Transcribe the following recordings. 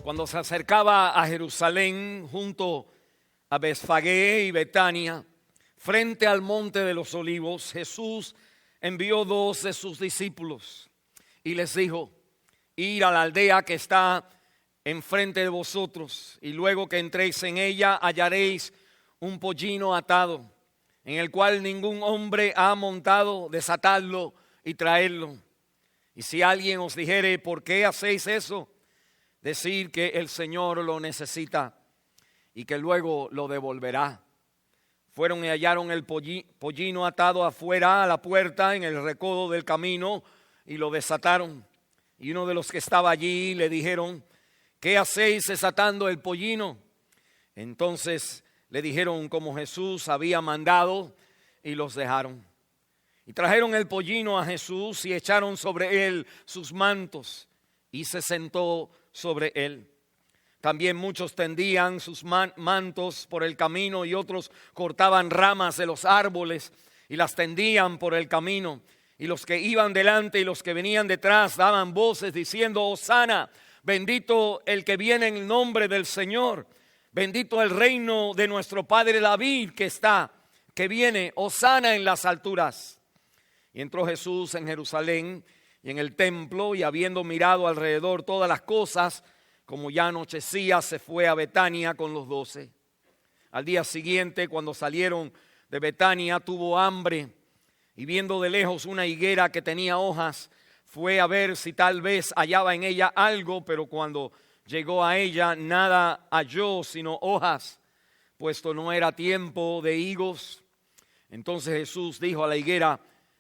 Cuando se acercaba a Jerusalén, junto a Betfagé y Betania, frente al monte de los olivos, Jesús envió 2 de sus discípulos y les dijo: ir a la aldea que está enfrente de vosotros, y luego que entréis en ella hallaréis un pollino atado, en el cual ningún hombre ha montado. Desatadlo y traedlo. Y si alguien os dijere: ¿por qué hacéis eso?, decir que el Señor lo necesita y que luego lo devolverá. Fueron y hallaron el pollino atado afuera a la puerta en el recodo del camino y lo desataron. Y uno de los que estaba allí le dijeron: ¿qué hacéis desatando el pollino? Entonces le dijeron como Jesús había mandado y los dejaron. Y trajeron el pollino a Jesús y echaron sobre él sus mantos y se sentó sobre él. También muchos tendían sus mantos por el camino y otros cortaban ramas de los árboles y las tendían por el camino. Y los que iban delante y los que venían detrás daban voces diciendo: Hosana, bendito el que viene en el nombre del Señor. Bendito el reino de nuestro padre David que viene, Hosana en las alturas. Y entró Jesús en Jerusalén y en el templo, y habiendo mirado alrededor todas las cosas, como ya anochecía, se fue a Betania con los 12. Al día siguiente, cuando salieron de Betania, tuvo hambre, y viendo de lejos una higuera que tenía hojas, fue a ver si tal vez hallaba en ella algo, pero cuando llegó a ella nada halló sino hojas, puesto no era tiempo de higos. Entonces Jesús dijo a la higuera: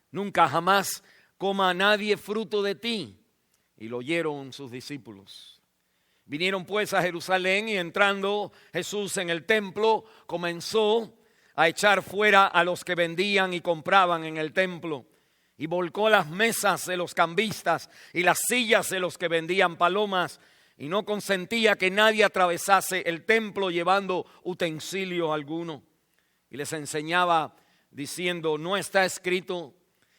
nunca jamás coma nadie fruto de ti. Y lo oyeron sus discípulos. Vinieron pues a Jerusalén, y entrando Jesús en el templo, comenzó a echar fuera a los que vendían y compraban en el templo, y volcó las mesas de los cambistas y las sillas de los que vendían palomas, y no consentía que nadie atravesase el templo llevando utensilio alguno. Y les enseñaba diciendo: ¿no está escrito: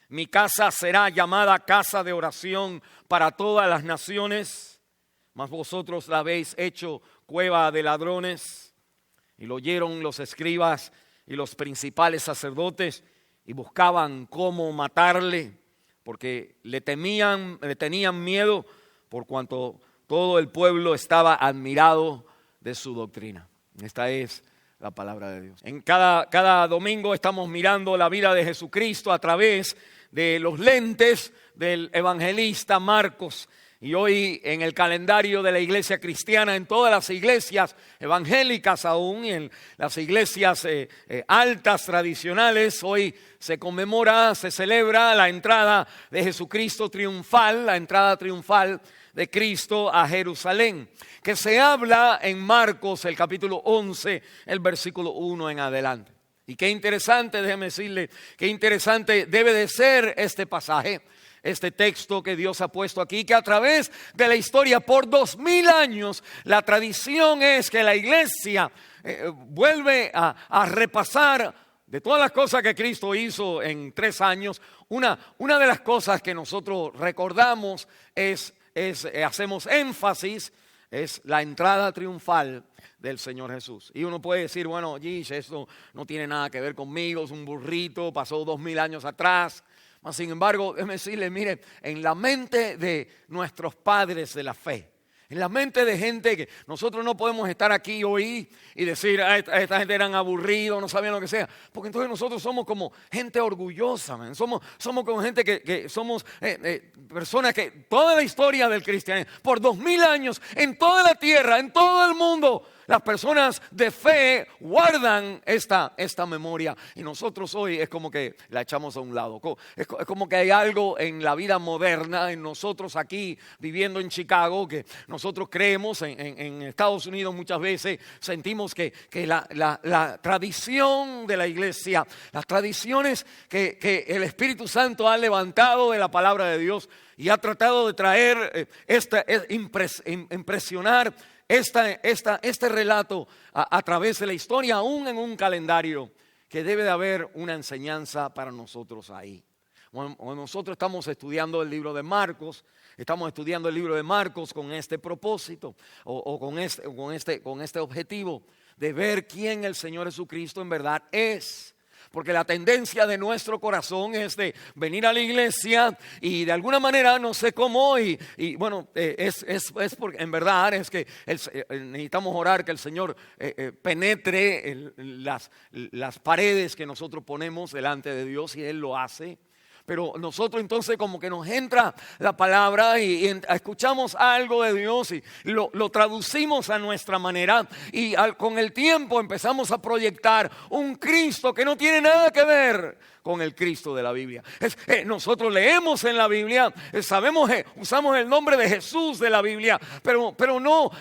mi casa será llamada casa de oración para todas las naciones? Mas vosotros la habéis hecho cueva de ladrones. Y lo oyeron los escribas y los principales sacerdotes, y buscaban cómo matarle, porque le tenían miedo, por cuanto todo el pueblo estaba admirado de su doctrina. Esta es la palabra de Dios. En cada domingo estamos mirando la vida de Jesucristo a través de los lentes del evangelista Marcos. Y hoy en el calendario de la iglesia cristiana, en todas las iglesias evangélicas aún, y en las iglesias altas tradicionales, hoy se conmemora, se celebra la entrada de Jesucristo triunfal, la entrada triunfal de Cristo a Jerusalén, que se habla en Marcos, el capítulo 11, el versículo 1 en adelante. Y qué interesante, déjeme decirle, qué interesante debe de ser este pasaje, este texto que Dios ha puesto aquí, que a través de la historia por 2000 años, la tradición es que la iglesia vuelve a repasar de todas las cosas que Cristo hizo en 3 años. Una de las cosas que nosotros recordamos hacemos énfasis, es la entrada triunfal del Señor Jesús. Y uno puede decir: bueno, esto no tiene nada que ver conmigo, es un burrito, pasó 2000 años atrás. Mas sin embargo, déjeme decirle, mire, en la mente de nuestros padres de la fe, en la mente de gente que nosotros no podemos estar aquí hoy y decir: esta gente eran aburridos, no sabían lo que sea, porque entonces nosotros somos como gente orgullosa, man. Somos como gente que somos personas que toda la historia del cristianismo, por 2000 años, en toda la tierra, en todo el mundo, las personas de fe guardan esta memoria, y nosotros hoy es como que la echamos a un lado. Es como que hay algo en la vida moderna, en nosotros aquí viviendo en Chicago, que nosotros creemos, en Estados Unidos muchas veces sentimos que la tradición de la iglesia, las tradiciones que el Espíritu Santo ha levantado de la palabra de Dios y ha tratado de traer, impresionar este relato a través de la historia, aún en un calendario, que debe de haber una enseñanza para nosotros ahí. Bueno, nosotros estamos estudiando el libro de Marcos, con este propósito o con este objetivo de ver quién el Señor Jesucristo en verdad es. Porque la tendencia de nuestro corazón es de venir a la iglesia y de alguna manera, no sé cómo, es porque en verdad es que necesitamos orar que el Señor penetre las paredes que nosotros ponemos delante de Dios, y Él lo hace. Pero nosotros entonces como que nos entra la palabra y escuchamos algo de Dios y lo traducimos a nuestra manera, y con el tiempo empezamos a proyectar un Cristo que no tiene nada que ver con el Cristo de la Biblia. Nosotros leemos en la Biblia, usamos el nombre de Jesús de la Biblia, pero no,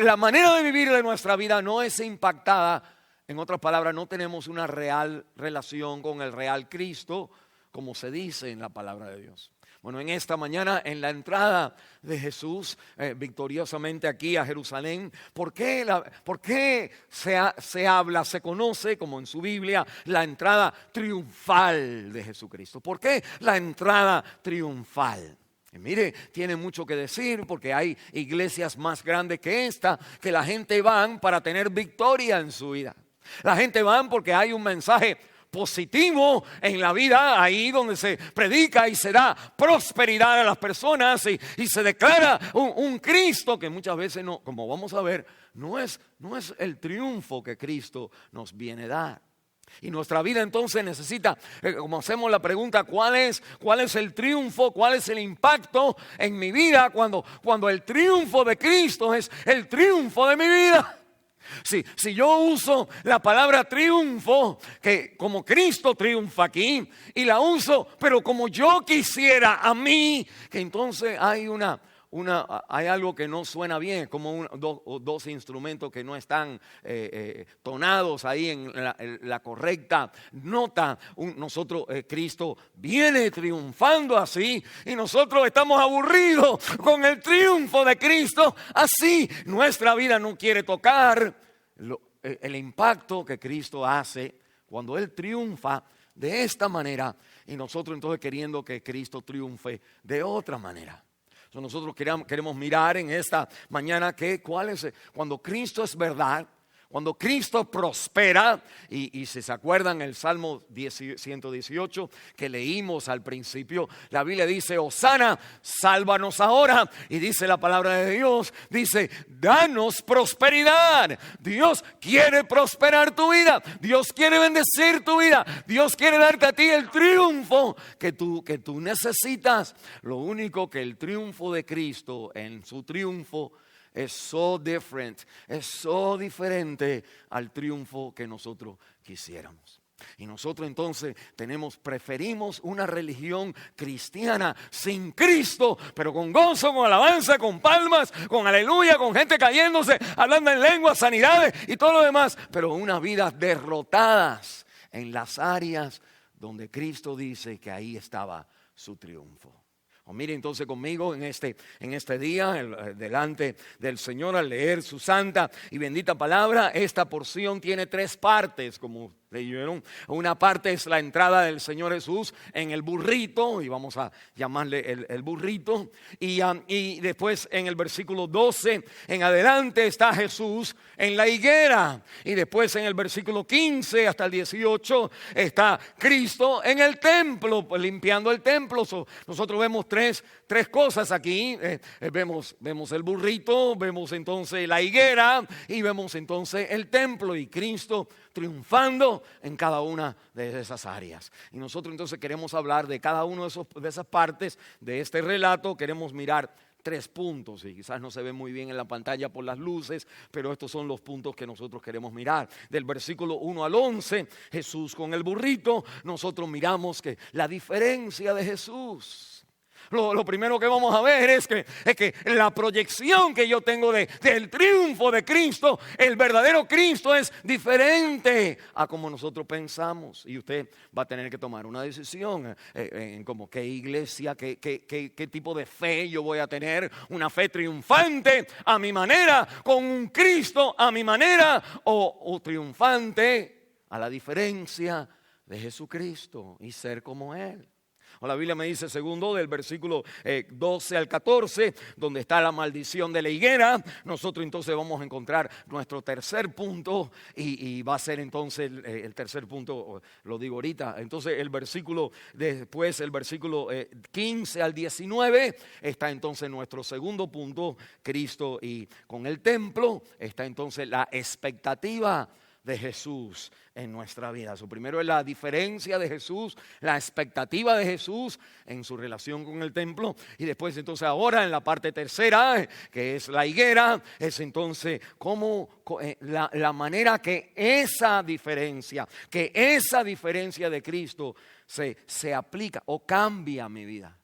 la manera de vivir de nuestra vida no es impactada. En otras palabras, no tenemos una real relación con el real Cristo, como se dice en la palabra de Dios. Bueno, en esta mañana, en la entrada de Jesús victoriosamente aquí a Jerusalén, ¿por qué se conoce como en su Biblia la entrada triunfal de Jesucristo? ¿Por qué la entrada triunfal? Y mire, tiene mucho que decir, porque hay iglesias más grandes que esta, que la gente van para tener victoria en su vida. La gente van porque hay un mensaje positivo en la vida, ahí donde se predica y se da prosperidad a las personas y se declara un Cristo que muchas veces no, como vamos a ver, no es el triunfo que Cristo nos viene a dar. Y nuestra vida entonces necesita, como hacemos la pregunta, ¿cuál es el triunfo? ¿Cuál es el impacto en mi vida cuando el triunfo de Cristo es el triunfo de mi vida? Si yo uso la palabra triunfo, que como Cristo triunfa aquí, y la uso, pero como yo quisiera a mí, que entonces hay algo que no suena bien, como dos instrumentos que no están tonados ahí en la correcta nota. Cristo viene triunfando así y nosotros estamos aburridos con el triunfo de Cristo. Así nuestra vida no quiere tocar el impacto que Cristo hace cuando Él triunfa de esta manera, y nosotros entonces queriendo que Cristo triunfe de otra manera. Nosotros queremos mirar en esta mañana cuando Cristo es verdad, cuando Cristo prospera, y si se acuerdan el Salmo 118 que leímos al principio, la Biblia dice: Hosana, sálvanos ahora, y dice la palabra de Dios, dice: danos prosperidad. Dios quiere prosperar tu vida, Dios quiere bendecir tu vida, Dios quiere darte a ti el triunfo que tú necesitas. Lo único que el triunfo de Cristo, en su triunfo, es so diferente al triunfo que nosotros quisiéramos. Y nosotros entonces preferimos una religión cristiana sin Cristo, pero con gozo, con alabanza, con palmas, con aleluya, con gente cayéndose, hablando en lenguas, sanidades y todo lo demás, pero una vida derrotadas en las áreas donde Cristo dice que ahí estaba su triunfo. Mire entonces conmigo en este día, delante del Señor, al leer su santa y bendita palabra. Esta porción tiene 3 partes, como leyeron. Una parte es la entrada del Señor Jesús en el burrito, y vamos a llamarle el burrito. Y después en el versículo 12 en adelante está Jesús en la higuera. Y después en el versículo 15 hasta el 18 está Cristo en el templo, limpiando el templo. Nosotros vemos tres cosas aquí. Vemos el burrito, vemos entonces la higuera y vemos entonces el templo, y Cristo triunfando en cada una de esas áreas. Y nosotros entonces queremos hablar de cada una de esas partes de este relato. Queremos mirar 3 puntos, y quizás no se ve muy bien en la pantalla por las luces, pero estos son los puntos que nosotros queremos mirar. Del versículo 1 al 11, Jesús con el burrito. Nosotros miramos que la diferencia de Jesús, lo primero que vamos a ver es que la proyección que yo tengo del triunfo de Cristo, el verdadero Cristo, es diferente a como nosotros pensamos. Y usted va a tener que tomar una decisión en como qué iglesia, qué tipo de fe yo voy a tener. Una fe triunfante a mi manera, con un Cristo a mi manera, o triunfante a la diferencia de Jesucristo y ser como Él. O la Biblia me dice, segundo, del versículo 12 al 14, donde está la maldición de la higuera. Nosotros entonces vamos a encontrar nuestro tercer punto y va a ser entonces el tercer punto, lo digo ahorita. Entonces el versículo, después el versículo 15 al 19, está entonces nuestro segundo punto, Cristo y con el templo. Está entonces la expectativa de Jesús en nuestra vida. So, primero es la diferencia de Jesús, la expectativa de Jesús en su relación con el templo, y después entonces ahora en la parte tercera, que es la higuera, es entonces cómo la manera que esa diferencia de Cristo se aplica o cambia mi vida.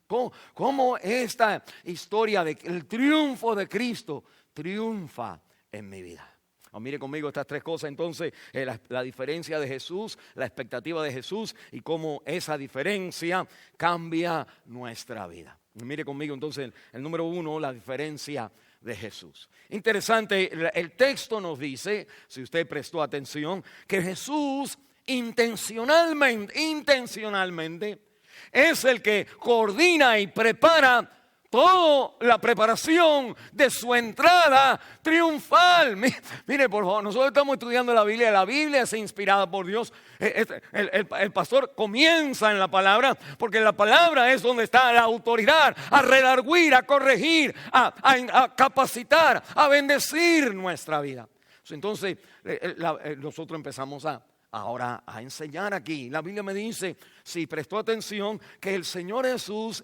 Cómo esta historia del triunfo de Cristo triunfa en mi vida. Mire conmigo estas tres cosas entonces, la diferencia de Jesús, la expectativa de Jesús y cómo esa diferencia cambia nuestra vida. Mire conmigo entonces el número uno, la diferencia de Jesús. Interesante, el texto nos dice, si usted prestó atención, que Jesús intencionalmente es el que coordina y prepara toda la preparación de su entrada triunfal. Mire, por favor, nosotros estamos estudiando la Biblia es inspirada por Dios. El pastor comienza en la palabra, porque la palabra es donde está la autoridad a redarguir, a corregir, a capacitar, a bendecir nuestra vida. Entonces, nosotros empezamos ahora a enseñar aquí. La Biblia me dice, si prestó atención, que el Señor Jesús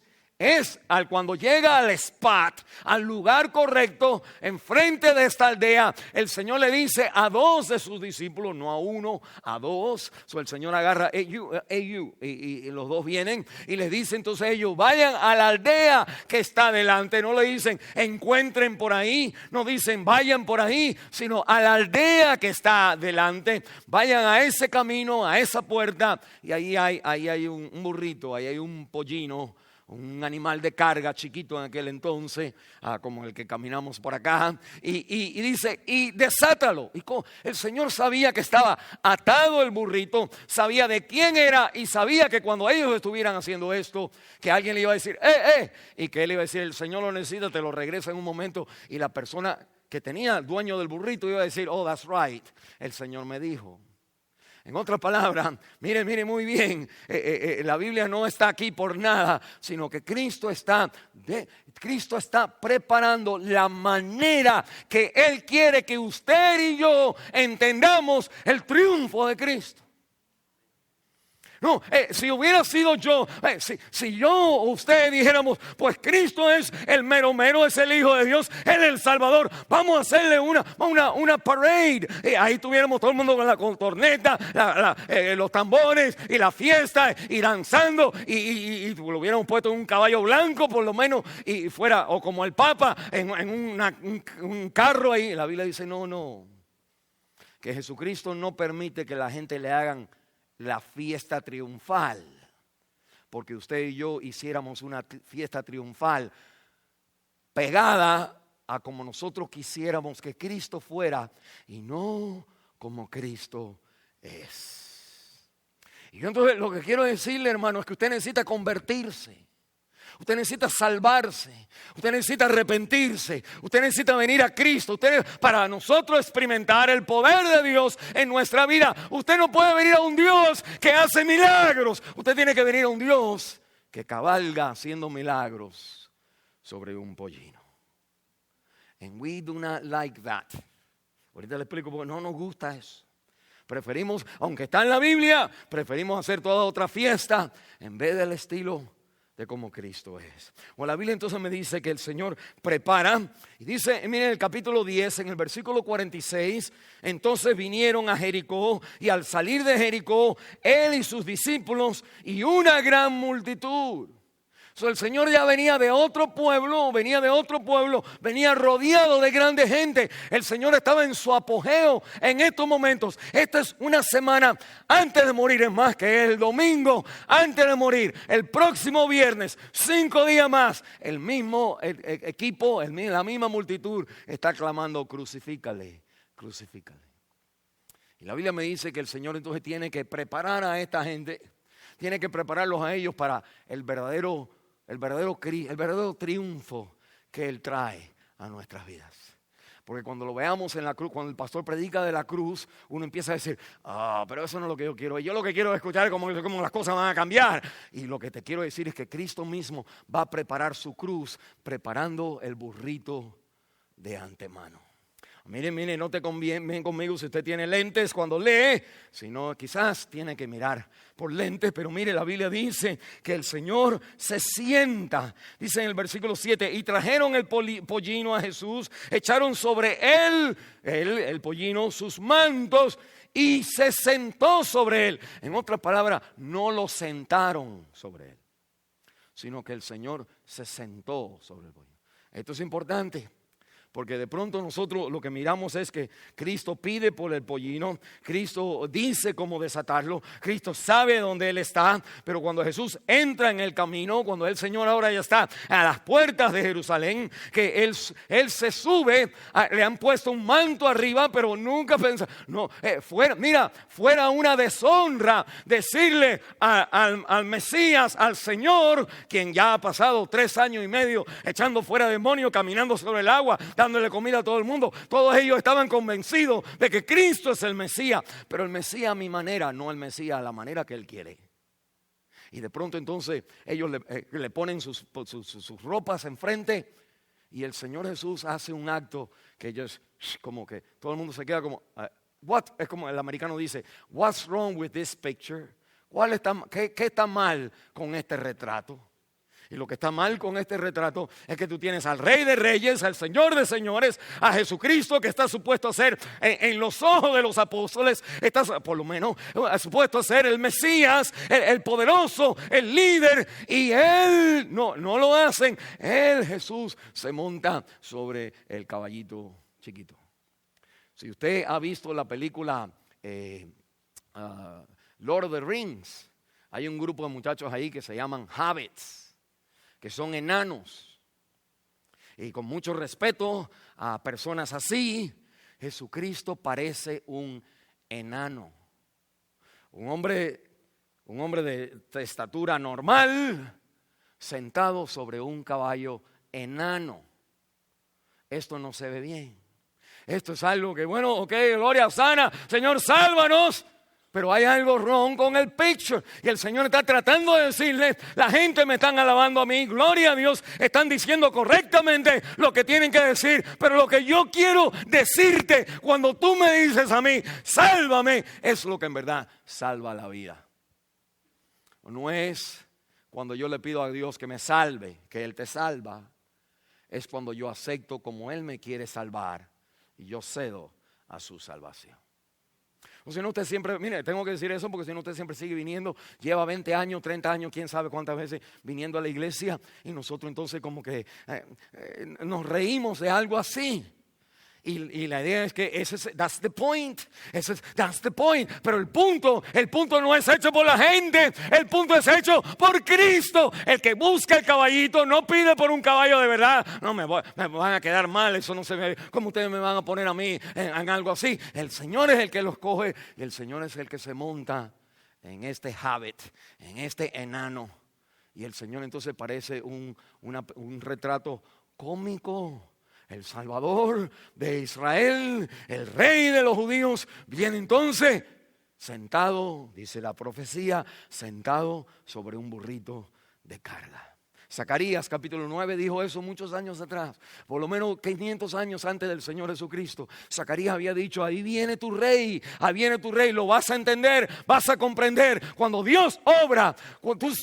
cuando llega al spot, al lugar correcto, enfrente de esta aldea, el Señor le dice a dos de sus discípulos, no a uno, a dos. El Señor agarra y los dos vienen y les dice entonces ellos, vayan a la aldea que está delante. No le dicen encuentren por ahí, no dicen vayan por ahí, sino a la aldea que está delante. Vayan a ese camino, a esa puerta, y ahí hay un burrito, ahí hay un pollino, un animal de carga chiquito en aquel entonces, como el que caminamos por acá, y dice, y desátalo. Y el Señor sabía que estaba atado el burrito, sabía de quién era y sabía que cuando ellos estuvieran haciendo esto, que alguien le iba a decir, y que él iba a decir, el Señor lo necesita, te lo regresa en un momento, y la persona que tenía el dueño del burrito iba a decir, oh, that's right, el Señor me dijo. En otras palabras, mire muy bien, la Biblia no está aquí por nada, sino que Cristo está preparando la manera que Él quiere que usted y yo entendamos el triunfo de Cristo. No, si hubiera sido yo, si yo o usted dijéramos, pues Cristo es el mero, es el Hijo de Dios, Él es el Salvador, vamos a hacerle una parade. Ahí tuviéramos todo el mundo con la corneta, los tambores y la fiesta y danzando y lo hubiéramos puesto en un caballo blanco por lo menos y fuera, o como el Papa en un carro ahí. La Biblia dice, no, que Jesucristo no permite que la gente le hagan la fiesta triunfal, porque usted y yo hiciéramos una fiesta triunfal pegada a como nosotros quisiéramos que Cristo fuera y no como Cristo es. Y entonces lo que quiero decirle, hermano, es que usted necesita convertirse. Usted necesita salvarse, usted necesita arrepentirse, usted necesita venir a Cristo. Para nosotros experimentar el poder de Dios en nuestra vida, usted no puede venir a un Dios que hace milagros. Usted tiene que venir a un Dios que cabalga haciendo milagros sobre un pollino. And we do not like that. Ahorita le explico porque no nos gusta eso. Preferimos, aunque está en la Biblia, preferimos hacer toda otra fiesta en vez del estilo de cómo Cristo es. La Biblia entonces me dice que el Señor prepara, y dice, miren el capítulo 10, en el versículo 46, entonces vinieron a Jericó, y al salir de Jericó, Él y sus discípulos, y una gran multitud. El Señor ya venía de otro pueblo, venía rodeado de grande gente. El Señor estaba en su apogeo en estos momentos. Esta es una semana antes de morir, es más que el domingo antes de morir. El próximo viernes, 5 días más, el mismo equipo, la misma multitud está clamando, crucifícale, crucifícale. Y la Biblia me dice que el Señor entonces tiene que preparar a esta gente, tiene que prepararlos a ellos para el verdadero triunfo que Él trae a nuestras vidas. Porque cuando lo veamos en la cruz, cuando el pastor predica de la cruz, uno empieza a decir, pero eso no es lo que yo quiero. Yo lo que quiero es escuchar cómo las cosas van a cambiar. Y lo que te quiero decir es que Cristo mismo va a preparar su cruz, preparando el burrito de antemano. Mire, no te conviene conmigo si usted tiene lentes cuando lee, sino quizás tiene que mirar por lentes, pero mire, la Biblia dice que el Señor se sienta, dice en el versículo 7, y trajeron el pollino a Jesús, echaron sobre él, el pollino, sus mantos y se sentó sobre él. En otras palabras, no lo sentaron sobre él, sino que el Señor se sentó sobre el pollino. Esto es importante. Porque de pronto nosotros lo que miramos es que Cristo pide por el pollino, Cristo dice cómo desatarlo, Cristo sabe dónde Él está, pero cuando Jesús entra en el camino, cuando el Señor ahora ya está a las puertas de Jerusalén, que Él se sube, le han puesto un manto arriba, pero nunca pensa, fuera una deshonra decirle al Mesías, al Señor, quien ya ha pasado 3 años y medio echando fuera demonios, caminando sobre el agua, dándole comida a todo el mundo. Todos ellos estaban convencidos de que Cristo es el Mesías, pero el Mesías a mi manera, no el Mesías a la manera que Él quiere. Y de pronto entonces ellos le ponen sus ropas enfrente y el Señor Jesús hace un acto que ellos, como que todo el mundo se queda como, es como el americano dice, what's wrong with this picture? ¿Qué está mal con este retrato? Y lo que está mal con este retrato es que tú tienes al Rey de Reyes, al Señor de Señores, a Jesucristo, que está supuesto a ser en los ojos de los apóstoles, está por lo menos supuesto a ser el Mesías, el poderoso, el líder, y Él no lo hacen. Él, Jesús, se monta sobre el caballito chiquito. Si usted ha visto la película Lord of the Rings, hay un grupo de muchachos ahí que se llaman Hobbits, que son enanos. Y con mucho respeto a personas así, Jesucristo parece un enano. Un hombre de estatura normal, sentado sobre un caballo enano. Esto no se ve bien. Esto es algo que, gloria sana, Señor, sálvanos. Pero hay algo wrong con el picture. Y el Señor está tratando de decirles, la gente me están alabando a mí, gloria a Dios, están diciendo correctamente lo que tienen que decir. Pero lo que yo quiero decirte cuando tú me dices a mí, sálvame, es lo que en verdad salva la vida. No es cuando yo le pido a Dios que me salve, que Él te salva. Es cuando yo acepto como Él me quiere salvar y yo cedo a su salvación. O si no, usted siempre, mire, tengo que decir eso porque si no, usted siempre sigue viniendo, lleva 20 años, 30 años, quién sabe cuántas veces viniendo a la iglesia, y nosotros entonces como que nos reímos de algo así. Y la idea es que that's the point. That's the point. Pero el punto no es hecho por la gente, el punto es hecho por Cristo. El que busca el caballito no pide por un caballo de verdad. No, me van a quedar mal, eso no se ve. ¿Cómo ustedes me van a poner a mí en algo así? El Señor es el que los coge y el Señor es el que se monta en este hobbit, en este enano. Y el Señor entonces parece un retrato cómico. El Salvador de Israel, el Rey de los judíos, viene entonces sentado, dice la profecía, sentado sobre un burrito de carga. Zacarías capítulo 9 dijo eso muchos años atrás, por lo menos 500 años antes del Señor Jesucristo. Zacarías había dicho, ahí viene tu rey, lo vas a entender, vas a comprender. Cuando Dios obra,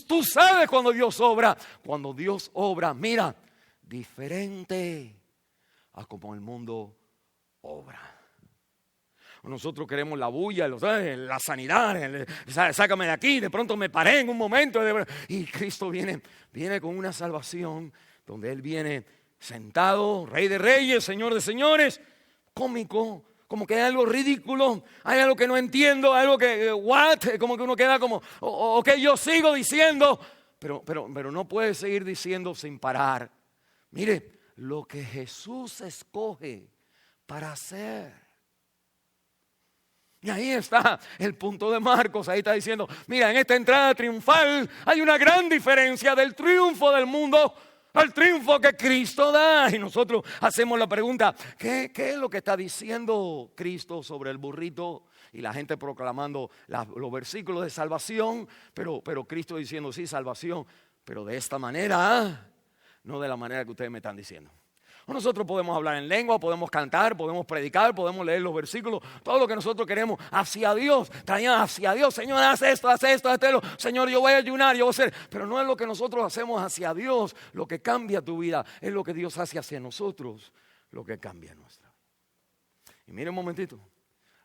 tú sabes cuando Dios obra, mira, diferente a como el mundo obra. Nosotros queremos la bulla, la sanidad, sácame de aquí, de pronto me paré en un momento. Y Cristo viene con una salvación donde Él viene sentado, Rey de Reyes, Señor de Señores, cómico, como que hay algo ridículo, hay algo que no entiendo, algo que, como que uno queda como, ok, yo sigo diciendo, pero no puede seguir diciendo sin parar. Mire, lo que Jesús escoge para hacer. Y ahí está el punto de Marcos. Ahí está diciendo, mira, en esta entrada triunfal hay una gran diferencia del triunfo del mundo al triunfo que Cristo da. Y nosotros hacemos la pregunta, ¿qué es lo que está diciendo Cristo sobre el burrito? Y la gente proclamando los versículos de salvación, pero Cristo diciendo, sí, salvación, pero de esta manera, no de la manera que ustedes me están diciendo. Nosotros podemos hablar en lengua, podemos cantar, podemos predicar, podemos leer los versículos, todo lo que nosotros queremos hacia Dios, traer hacia Dios. Señor, haz esto, haz esto, haz esto. Señor, yo voy a ayunar, yo voy a hacer. Pero no es lo que nosotros hacemos hacia Dios lo que cambia tu vida, es lo que Dios hace hacia nosotros lo que cambia nuestra vida. Y mire un momentito,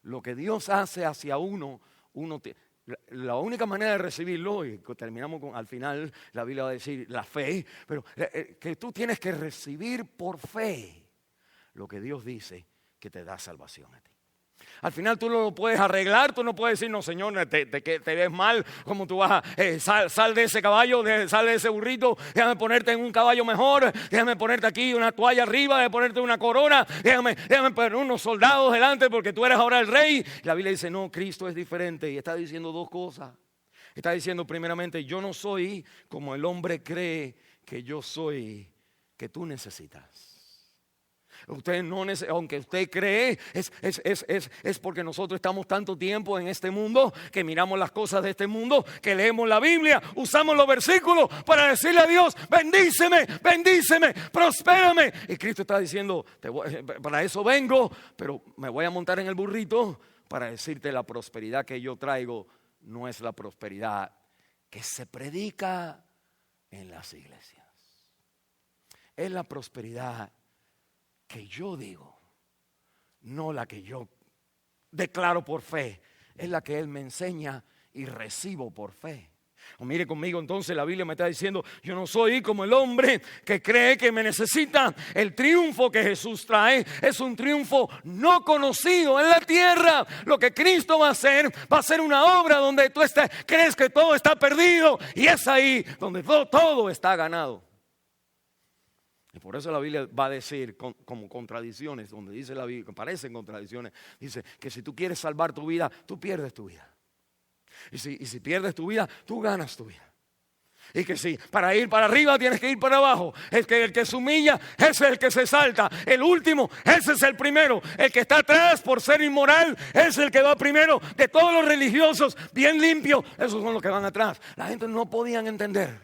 lo que Dios hace hacia uno la única manera de recibirlo, y terminamos con, al final la Biblia va a decir la fe, pero que tú tienes que recibir por fe lo que Dios dice que te da salvación a ti. Al final tú no lo puedes arreglar, tú no puedes decir, no Señor, te ves mal, como tú vas sal de ese caballo, sal de ese burrito, déjame ponerte en un caballo mejor, déjame ponerte aquí una toalla arriba, déjame ponerte una corona, déjame poner unos soldados delante porque tú eres ahora el rey. La Biblia dice, no, Cristo es diferente y está diciendo dos cosas. Está diciendo primeramente, yo no soy como el hombre cree que yo soy, que tú necesitas. Usted no, aunque usted cree, es porque nosotros estamos tanto tiempo en este mundo que miramos las cosas de este mundo, que leemos la Biblia, usamos los versículos para decirle a Dios, bendíceme, bendíceme, prospérame. Y Cristo está diciendo, para eso vengo, pero me voy a montar en el burrito para decirte la prosperidad que yo traigo no es la prosperidad que se predica en las iglesias. Es la prosperidad que yo digo, no la que yo declaro por fe, es la que Él me enseña y recibo por fe. O mire conmigo, entonces la Biblia me está diciendo, yo no soy como el hombre que cree que me necesita. El triunfo que Jesús trae es un triunfo no conocido en la tierra. Lo que Cristo va a ser una obra donde tú crees que todo está perdido, y es ahí donde todo está ganado. Y por eso la Biblia va a decir como contradicciones, donde dice la Biblia, que parecen contradicciones, dice que si tú quieres salvar tu vida, tú pierdes tu vida. Y si pierdes tu vida, tú ganas tu vida. Y que si para ir para arriba tienes que ir para abajo. Es que el que se humilla, ese es el que se salta. El último, ese es el primero. El que está atrás por ser inmoral, es el que va primero. De todos los religiosos, bien limpios, esos son los que van atrás. La gente no podían entender.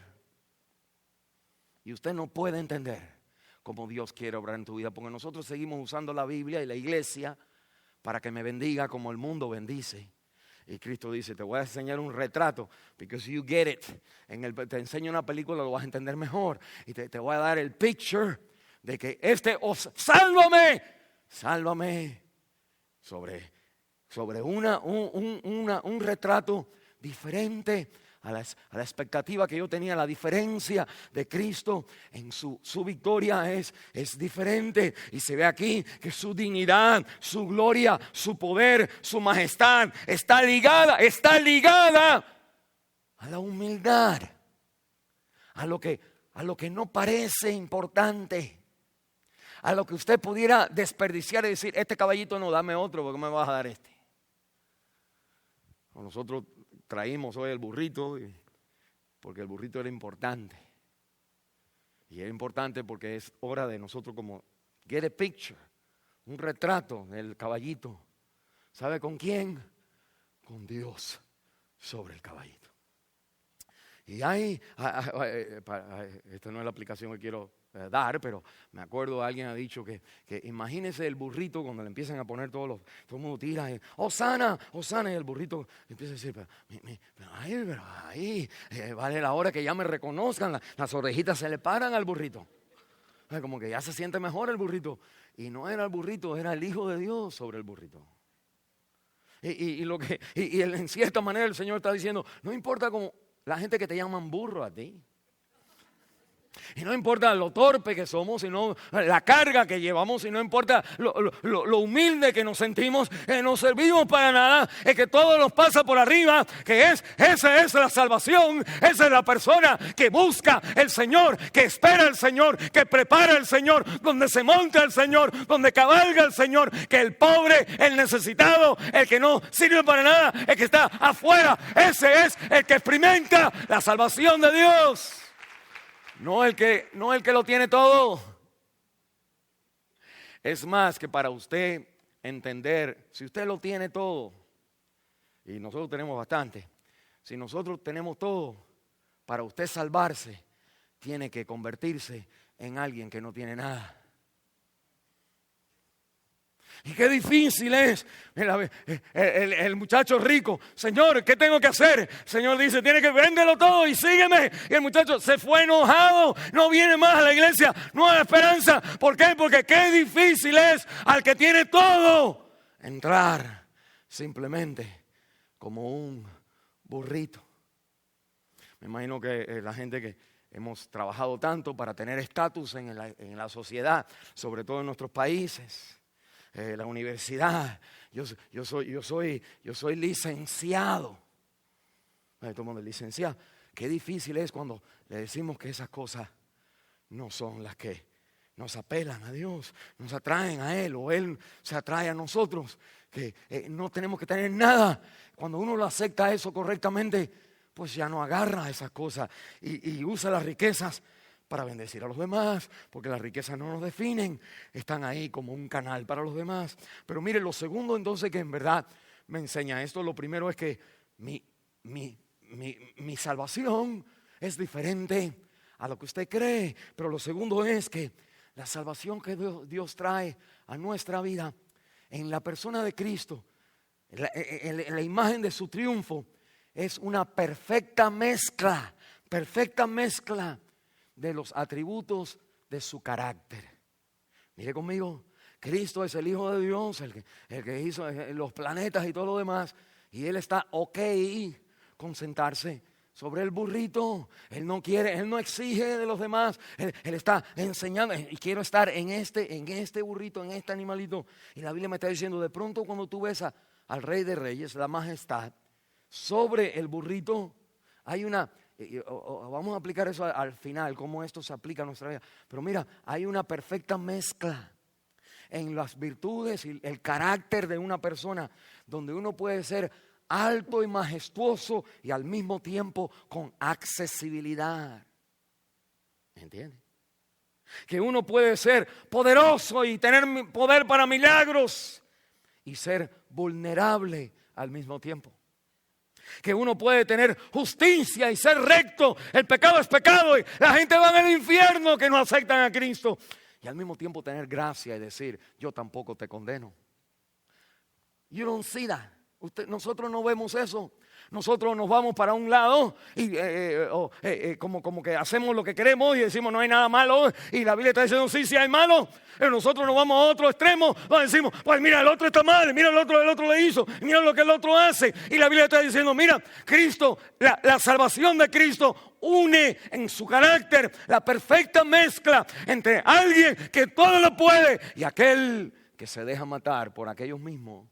Y usted no puede entender cómo Dios quiere obrar en tu vida, porque nosotros seguimos usando la Biblia y la iglesia para que me bendiga como el mundo bendice. Y Cristo dice, te voy a enseñar un retrato, because you get it. Te enseño una película, lo vas a entender mejor. Y te voy a dar el picture de que sálvame sobre un retrato diferente a la expectativa que yo tenía. La diferencia de Cristo en su victoria es diferente. Y se ve aquí que su dignidad, su gloria, su poder, su majestad está ligada a la humildad, a lo que no parece importante, a lo que usted pudiera desperdiciar y decir, este caballito no, dame otro, porque me vas a dar este. Nosotros traímos hoy el burrito porque el burrito era importante. Y era importante porque es hora de nosotros como get a picture, un retrato del caballito. ¿Sabe con quién? Con Dios sobre el caballito. Y esta no es la aplicación que quiero dar, pero me acuerdo, alguien ha dicho que imagínese el burrito cuando le empiezan a poner todo el mundo tira, Hosana, Hosana, y el burrito empieza a decir, pero ahí, vale la hora que ya me reconozcan, las orejitas se le paran al burrito. Como que ya se siente mejor el burrito. Y no era el burrito, era el Hijo de Dios sobre el burrito. Y en cierta manera el Señor está diciendo, no importa como la gente que te llaman burro a ti. Y no importa lo torpe que somos, sino la carga que llevamos, y no importa lo humilde que nos sentimos, no servimos para nada, es que todo nos pasa por arriba, esa es la salvación, esa es la persona que busca el Señor, que espera el Señor, que prepara el Señor, donde se monta el Señor, donde cabalga el Señor, que el pobre, el necesitado, el que no sirve para nada, el que está afuera, ese es el que experimenta la salvación de Dios. No el que lo tiene todo. Es más, que para usted entender, si usted lo tiene todo, y nosotros tenemos bastante, si nosotros tenemos todo, para usted salvarse, tiene que convertirse en alguien que no tiene nada. Y qué difícil es. El muchacho rico, Señor, ¿qué tengo que hacer? El Señor dice, tiene que venderlo todo y sígueme. Y el muchacho se fue enojado, no viene más a la iglesia, no hay esperanza. ¿Por qué? Porque qué difícil es al que tiene todo entrar simplemente como un burrito. Me imagino que la gente que hemos trabajado tanto para tener estatus en la sociedad, sobre todo en nuestros países, la universidad, yo soy licenciado. Todo el mundo es licenciado. Qué difícil es cuando le decimos que esas cosas no son las que nos apelan a Dios, nos atraen a Él, o Él se atrae a nosotros, que no tenemos que tener nada. Cuando uno lo acepta eso correctamente, pues ya no agarra esas cosas y usa las riquezas para bendecir a los demás, porque las riquezas no nos definen, están ahí como un canal para los demás. Pero mire, lo segundo entonces que en verdad me enseña esto, lo primero es que mi salvación es diferente a lo que usted cree, pero lo segundo es que la salvación que Dios trae a nuestra vida en la persona de Cristo, en la imagen de su triunfo, es una perfecta mezcla de los atributos de su carácter. Mire conmigo, Cristo es el Hijo de Dios, el que hizo los planetas y todo lo demás, y Él está ok con sentarse sobre el burrito. Él no quiere, Él no exige de los demás, Él está enseñando, y quiero estar en este burrito, en este animalito. Y la Biblia me está diciendo, de pronto cuando tú ves al Rey de Reyes, la majestad, sobre el burrito, hay una... Vamos a aplicar eso al final, cómo esto se aplica a nuestra vida. Pero mira, hay una perfecta mezcla en las virtudes y el carácter de una persona, donde uno puede ser alto y majestuoso y al mismo tiempo con accesibilidad. ¿Me entiendes? Que uno puede ser poderoso y tener poder para milagros y ser vulnerable al mismo tiempo. Que uno puede tener justicia y ser recto. El pecado es pecado y la gente va al infierno que no aceptan a Cristo. Y al mismo tiempo tener gracia y decir, yo tampoco te condeno. You don't see that. Nosotros no vemos eso. Nosotros nos vamos para un lado y como que hacemos lo que queremos y decimos no hay nada malo. Y la Biblia está diciendo sí hay malo. Pero nosotros nos vamos a otro extremo. Decimos, pues mira, el otro está mal, mira el otro le hizo, mira lo que el otro hace. Y la Biblia está diciendo, mira, Cristo, la salvación de Cristo une en su carácter la perfecta mezcla entre alguien que todo lo puede y aquel que se deja matar por aquellos mismos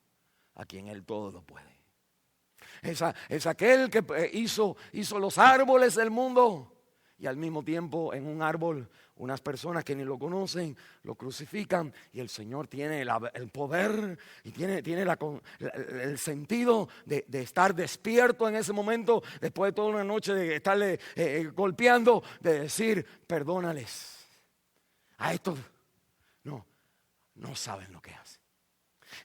a quien Él todo lo puede. Es aquel que hizo los árboles del mundo y al mismo tiempo en un árbol unas personas que ni lo conocen lo crucifican y el Señor tiene el poder y tiene el sentido de estar despierto en ese momento después de toda una noche de estarle golpeando, de decir perdónales a estos no saben lo que hacen.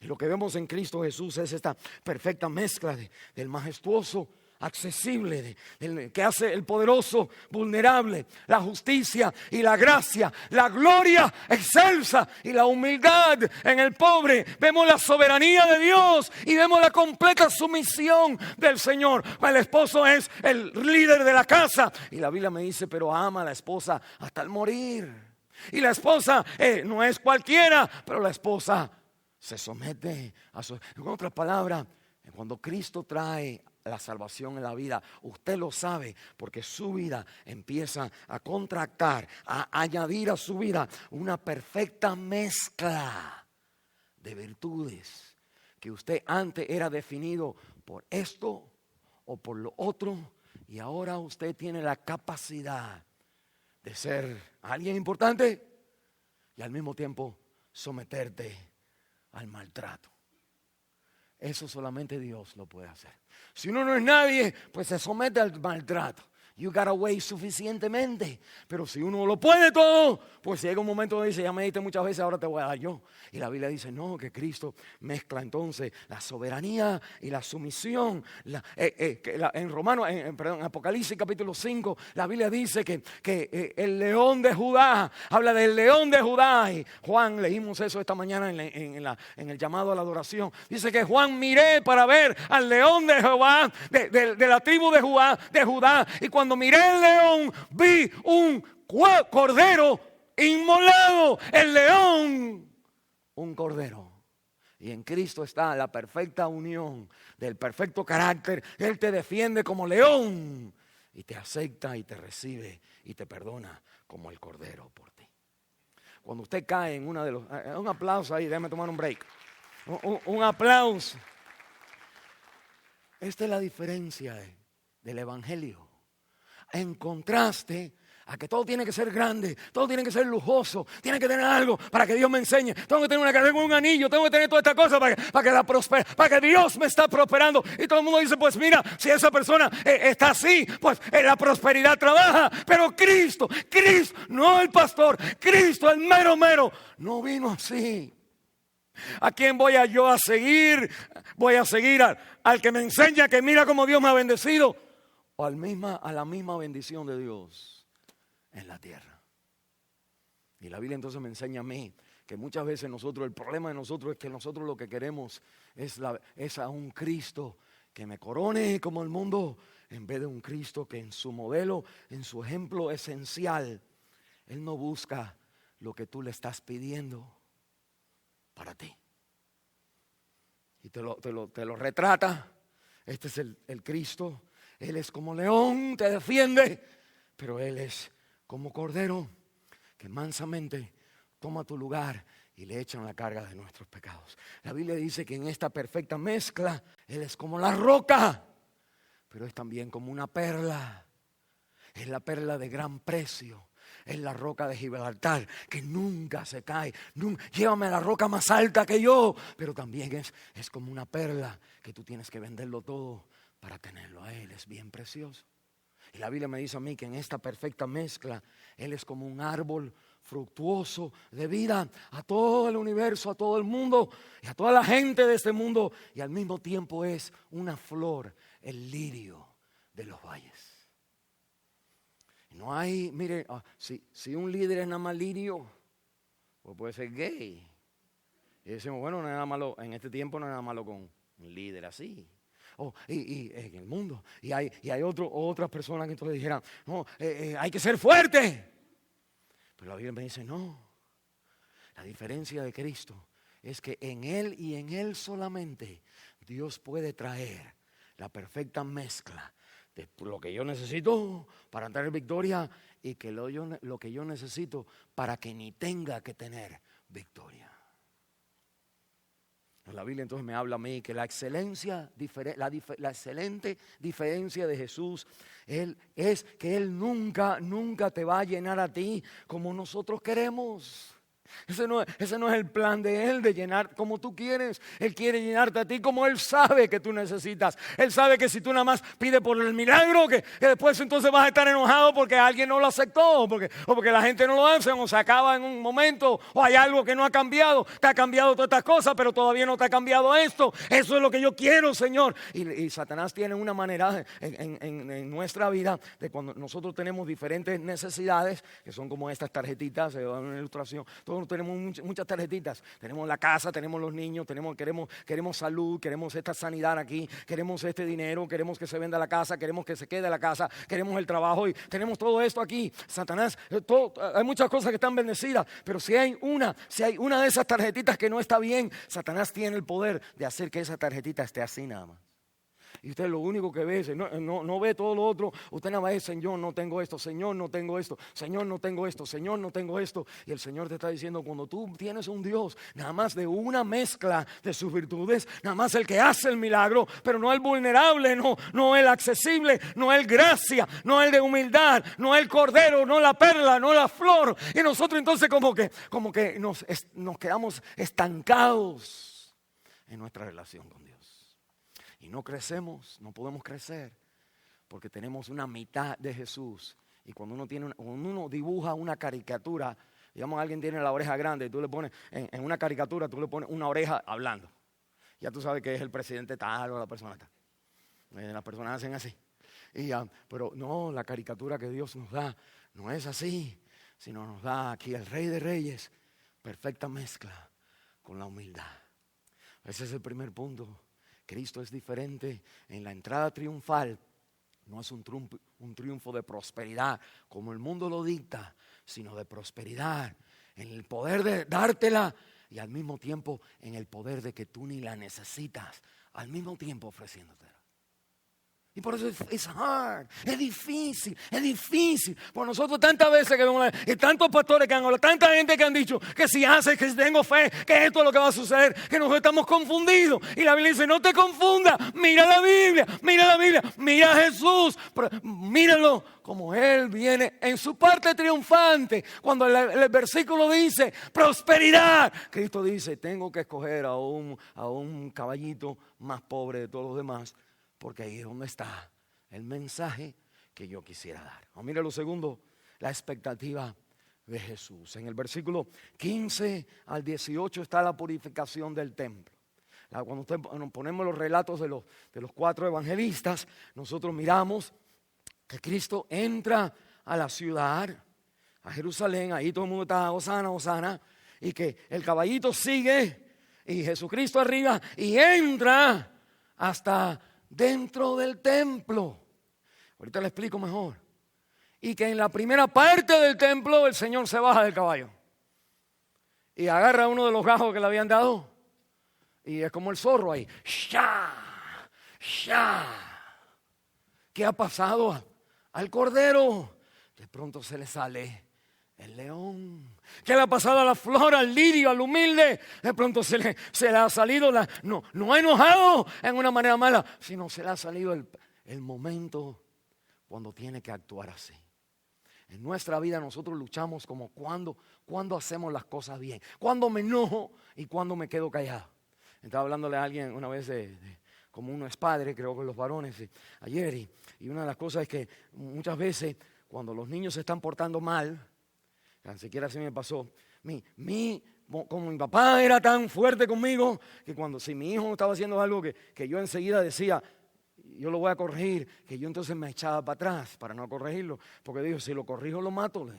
Y lo que vemos en Cristo Jesús es esta perfecta mezcla del majestuoso, accesible, del que hace el poderoso, vulnerable, la justicia y la gracia, la gloria excelsa y la humildad en el pobre. Vemos la soberanía de Dios y vemos la completa sumisión del Señor. El esposo es el líder de la casa y la Biblia me dice, pero ama a la esposa hasta el morir. Y la esposa no es cualquiera, pero la esposa se somete a su... En otras palabras, cuando Cristo trae la salvación en la vida. Usted lo sabe porque su vida empieza a contractar, a añadir a su vida una perfecta mezcla de virtudes. Que usted antes era definido por esto o por lo otro, y ahora usted tiene la capacidad de ser alguien importante y al mismo tiempo someterte al maltrato. Eso solamente Dios lo puede hacer. Si uno no es nadie, pues se somete al maltrato. You got away suficientemente. Pero si uno lo puede todo, pues llega un momento donde dice, ya me diste muchas veces, ahora te voy a dar yo. Y la Biblia dice, no, que Cristo mezcla entonces la soberanía y la sumisión. En Romanos, en Apocalipsis capítulo 5, la Biblia dice que el león de Judá, habla del león de Judá. Y Juan, leímos eso esta mañana en el llamado a la adoración. Dice que Juan miré para ver al león de Jehová, de la tribu de Judá. Y cuando miré el león, vi un cordero inmolado. El león, un cordero. Y en Cristo está la perfecta unión del perfecto carácter. Él te defiende como león y te acepta y te recibe y te perdona como el cordero por ti. Cuando usted cae en una de los... Un aplauso ahí, déjame tomar un break. Un aplauso. Esta es la diferencia del evangelio. En contraste a que todo tiene que ser grande, todo tiene que ser lujoso, tiene que tener algo para que Dios me enseñe. Tengo que tener una cadena con un anillo, tengo que tener toda esta cosa para que Dios me está prosperando. Y todo el mundo dice, pues mira, si esa persona está así, pues la prosperidad trabaja. Pero Cristo, no el pastor, Cristo, el mero, no vino así. ¿A quién voy yo a seguir? Voy a seguir al que me enseña que mira cómo Dios me ha bendecido. O a la misma bendición de Dios en la tierra. Y la Biblia entonces me enseña a mí que muchas veces el problema de nosotros es que nosotros lo que queremos es a un Cristo que me corone como el mundo, en vez de un Cristo que en su modelo, en su ejemplo esencial, Él no busca lo que tú le estás pidiendo para ti. Y te lo retrata. Este es el Cristo. Él es como león, te defiende, pero Él es como cordero que mansamente toma tu lugar y le echan la carga de nuestros pecados. La Biblia dice que en esta perfecta mezcla Él es como la roca, pero es también como una perla. Es la perla de gran precio. Es la roca de Gibraltar que nunca se cae. Llévame a la roca más alta que yo. Pero también es como una perla que tú tienes que venderlo todo para tenerlo a Él. Es bien precioso. Y la Biblia me dice a mí que en esta perfecta mezcla Él es como un árbol fructuoso de vida a todo el universo, a todo el mundo y a toda la gente de este mundo. Y al mismo tiempo es una flor, el lirio de los valles. No hay, mire, si un líder es nada más lirio, pues puede ser gay. Y decimos, bueno, no hay nada malo, en este tiempo no hay nada malo con un líder así. Y en el mundo. Y hay otras personas que entonces dijeran, no, hay que ser fuerte. Pero la Biblia me dice, no. La diferencia de Cristo es que en Él y en Él solamente Dios puede traer la perfecta mezcla de lo que yo necesito para entrar en victoria y que lo que yo necesito para que ni tenga que tener victoria. La Biblia entonces me habla a mí que la excelente diferencia de Jesús es que Él nunca te va a llenar a ti como nosotros queremos. Ese no es el plan de Él, de llenar como tú quieres. Él quiere llenarte a ti como Él sabe que tú necesitas. Él sabe que si tú nada más pides por el milagro, que después entonces vas a estar enojado porque alguien no lo aceptó, o porque la gente no lo hace, o se acaba en un momento, o hay algo que no ha cambiado. Te ha cambiado todas estas cosas, pero todavía no te ha cambiado esto. Eso es lo que yo quiero, Señor. Y Satanás tiene una manera en nuestra vida de cuando nosotros tenemos diferentes necesidades, que son como estas tarjetitas, se da una ilustración. Todos tenemos muchas tarjetitas. Tenemos la casa, tenemos los niños, queremos salud, queremos esta sanidad aquí, queremos este dinero, queremos que se venda la casa, queremos que se quede la casa, queremos el trabajo y tenemos todo esto aquí. Satanás, hay muchas cosas que están bendecidas, pero si hay una de esas tarjetitas que no está bien, Satanás tiene el poder de hacer que esa tarjetita esté así nada más. y usted lo único que ve, no ve todo lo otro. Usted nada más es, Señor, no tengo esto, Señor, no tengo esto, Señor, no tengo esto, Señor, no tengo esto. Y el Señor te está diciendo, cuando tú tienes un Dios, nada más de una mezcla de sus virtudes, nada más el que hace el milagro, pero no el vulnerable, no el accesible, no el gracia, no el de humildad, no el cordero, no la perla, no la flor. Y nosotros entonces como que nos quedamos estancados en nuestra relación con Dios. Y no crecemos, no podemos crecer, porque tenemos una mitad de Jesús. Y cuando uno dibuja una caricatura, digamos alguien tiene la oreja grande, y tú le pones, en una caricatura tú le pones una oreja hablando. Ya tú sabes que es el presidente tal o la persona tal. Las personas hacen así. Pero no, la caricatura que Dios nos da no es así, sino nos da aquí el Rey de Reyes, perfecta mezcla con la humildad. Ese es el primer punto. Cristo es diferente en la entrada triunfal. No es un triunfo de prosperidad como el mundo lo dicta, sino de prosperidad en el poder de dártela y al mismo tiempo en el poder de que tú ni la necesitas, al mismo tiempo ofreciéndotela. Y por eso es difícil. Por nosotros tantas veces que vemos, y tantos pastores que han hablado, tanta gente que han dicho que si haces, que si tengo fe, que esto es lo que va a suceder, que nosotros estamos confundidos. Y la Biblia dice, no te confundas, mira la Biblia, mira a Jesús, míralo como Él viene en su parte triunfante. Cuando el versículo dice prosperidad, Cristo dice, tengo que escoger a un caballito más pobre de todos los demás, porque ahí es donde está el mensaje que yo quisiera dar. Mira lo segundo, la expectativa de Jesús. En el versículo 15 al 18 está la purificación del templo. Cuando nos ponemos los relatos de los 4 evangelistas, nosotros miramos que Cristo entra a la ciudad, a Jerusalén, ahí todo el mundo está, Hosana, Hosana, y que el caballito sigue, y Jesucristo arriba, y entra hasta dentro del templo. Ahorita le explico mejor. Y que en la primera parte del templo el Señor se baja del caballo y agarra uno de los gajos que le habían dado, y es como el zorro ahí. ¡Sha! ¡Sha! ¿Qué ha pasado al cordero? De pronto se le sale el león. ¿Qué le ha pasado a la flor, al lirio, al humilde? De pronto se le ha salido, no ha enojado en una manera mala, sino se le ha salido el momento cuando tiene que actuar así. En nuestra vida nosotros luchamos como cuando hacemos las cosas bien, cuando me enojo y cuando me quedo callado. Estaba hablándole a alguien una vez como uno es padre, creo que los varones, ayer, y una de las cosas es que muchas veces cuando los niños se están portando mal, ni siquiera así me pasó. Como mi papá era tan fuerte conmigo, que si mi hijo estaba haciendo algo que yo enseguida decía, yo lo voy a corregir, que yo entonces me echaba para atrás para no corregirlo, porque digo, si lo corrijo lo mato.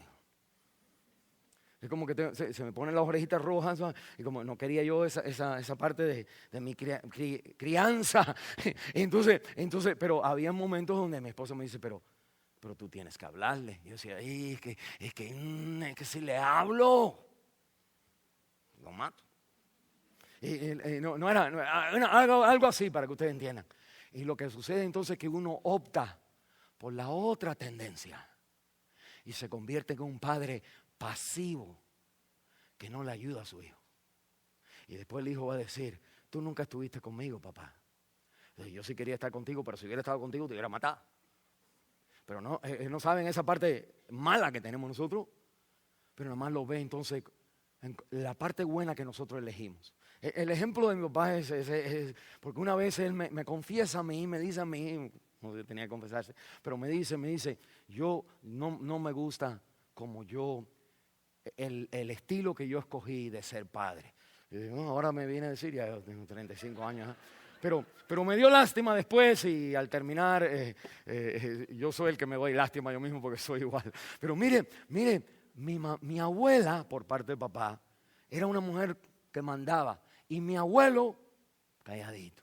Es como que se me ponen las orejitas rojas, y como no quería yo esa parte de mi crianza. Entonces, pero había momentos donde mi esposa me dice, pero tú tienes que hablarle. Y yo decía, es que si le hablo, lo mato. No era algo así para que ustedes entiendan. Y lo que sucede entonces es que uno opta por la otra tendencia y se convierte en un padre pasivo que no le ayuda a su hijo. Y después el hijo va a decir, tú nunca estuviste conmigo, papá. Yo sí quería estar contigo, pero si hubiera estado contigo te hubiera matado. Pero no saben esa parte mala que tenemos nosotros, pero nada más lo ve entonces en la parte buena que nosotros elegimos. El ejemplo de mi papá es porque una vez él me confiesa a mí, me dice a mí, no tenía que confesarse, pero me dice, yo no me gusta como el estilo que yo escogí de ser padre. Y digo, ahora me viene a decir, ya yo tengo 35 años, pero me dio lástima después, y al terminar, yo soy el que me doy lástima yo mismo porque soy igual. Pero mire, mi abuela, por parte de papá, era una mujer que mandaba, y mi abuelo, calladito,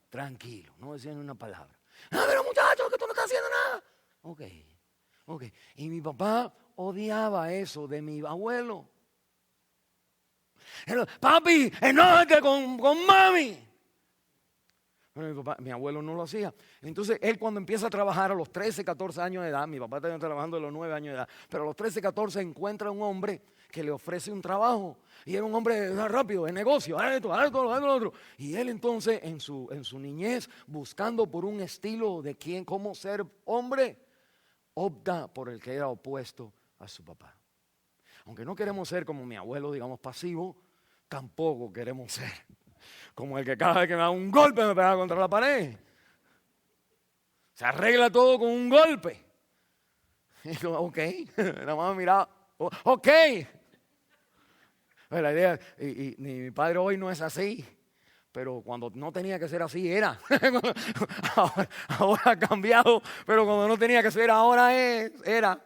tranquilo, no decía ni una palabra. Pero muchachos, que tú no estás haciendo nada. Ok. Y mi papá odiaba eso de mi abuelo. Papi, enójate con mami. Bueno, mi abuelo no lo hacía. Entonces, él cuando empieza a trabajar a los 13, 14 años de edad, mi papá estaba trabajando a los 9 años de edad, pero a los 13, 14 encuentra un hombre que le ofrece un trabajo. Y era un hombre rápido, de negocio, haz esto, lo otro. Y él entonces, en su niñez, buscando por un estilo de cómo ser hombre, opta por el que era opuesto a su papá. Aunque no queremos ser como mi abuelo, digamos, pasivo, tampoco queremos ser como el que cada vez que me da un golpe me pega contra la pared. Se arregla todo con un golpe. Y yo, ok, la mamá miraba, ok. La idea, y mi padre hoy no es así, pero cuando no tenía que ser así era. Ahora ha cambiado, pero cuando no tenía que ser ahora era.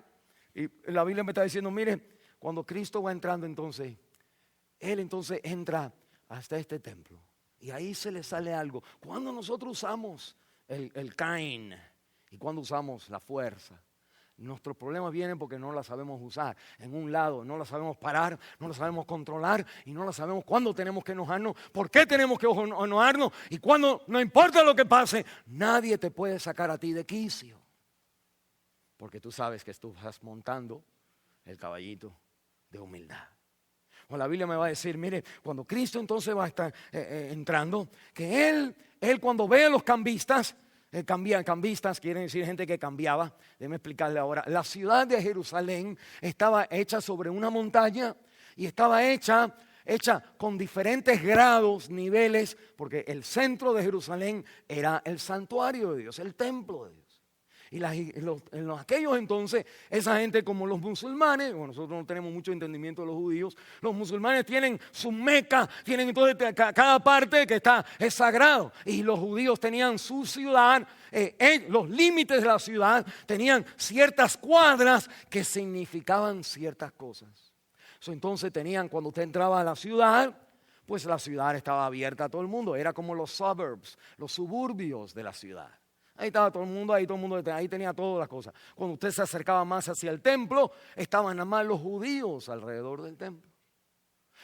Y la Biblia me está diciendo, mire, cuando Cristo va entrando entonces, Él entonces entra hasta este templo. Y ahí se le sale algo. Cuando nosotros usamos el Cain y cuando usamos la fuerza, nuestros problemas vienen porque no la sabemos usar. En un lado no la sabemos parar, no la sabemos controlar y no la sabemos cuándo tenemos que enojarnos, por qué tenemos que enojarnos y cuando, no importa lo que pase, nadie te puede sacar a ti de quicio. Porque tú sabes que tú estás montando el caballito de humildad. O la Biblia me va a decir, mire, cuando Cristo entonces va a estar entrando, que Él cuando ve a los cambistas, cambistas quieren decir gente que cambiaba. Déjeme explicarle ahora. La ciudad de Jerusalén estaba hecha sobre una montaña y estaba hecha con diferentes grados, niveles, porque el centro de Jerusalén era el santuario de Dios, el templo de Dios. Y en aquellos entonces, esa gente como los musulmanes, bueno, nosotros no tenemos mucho entendimiento de los judíos, los musulmanes tienen su Meca, tienen entonces cada parte que es sagrado. Y los judíos tenían su ciudad, los límites de la ciudad tenían ciertas cuadras que significaban ciertas cosas. Entonces cuando usted entraba a la ciudad, pues la ciudad estaba abierta a todo el mundo, era como los suburbs, los suburbios de la ciudad. Ahí estaba todo el mundo, ahí tenía todas las cosas. Cuando usted se acercaba más hacia el templo, estaban nada más los judíos alrededor del templo.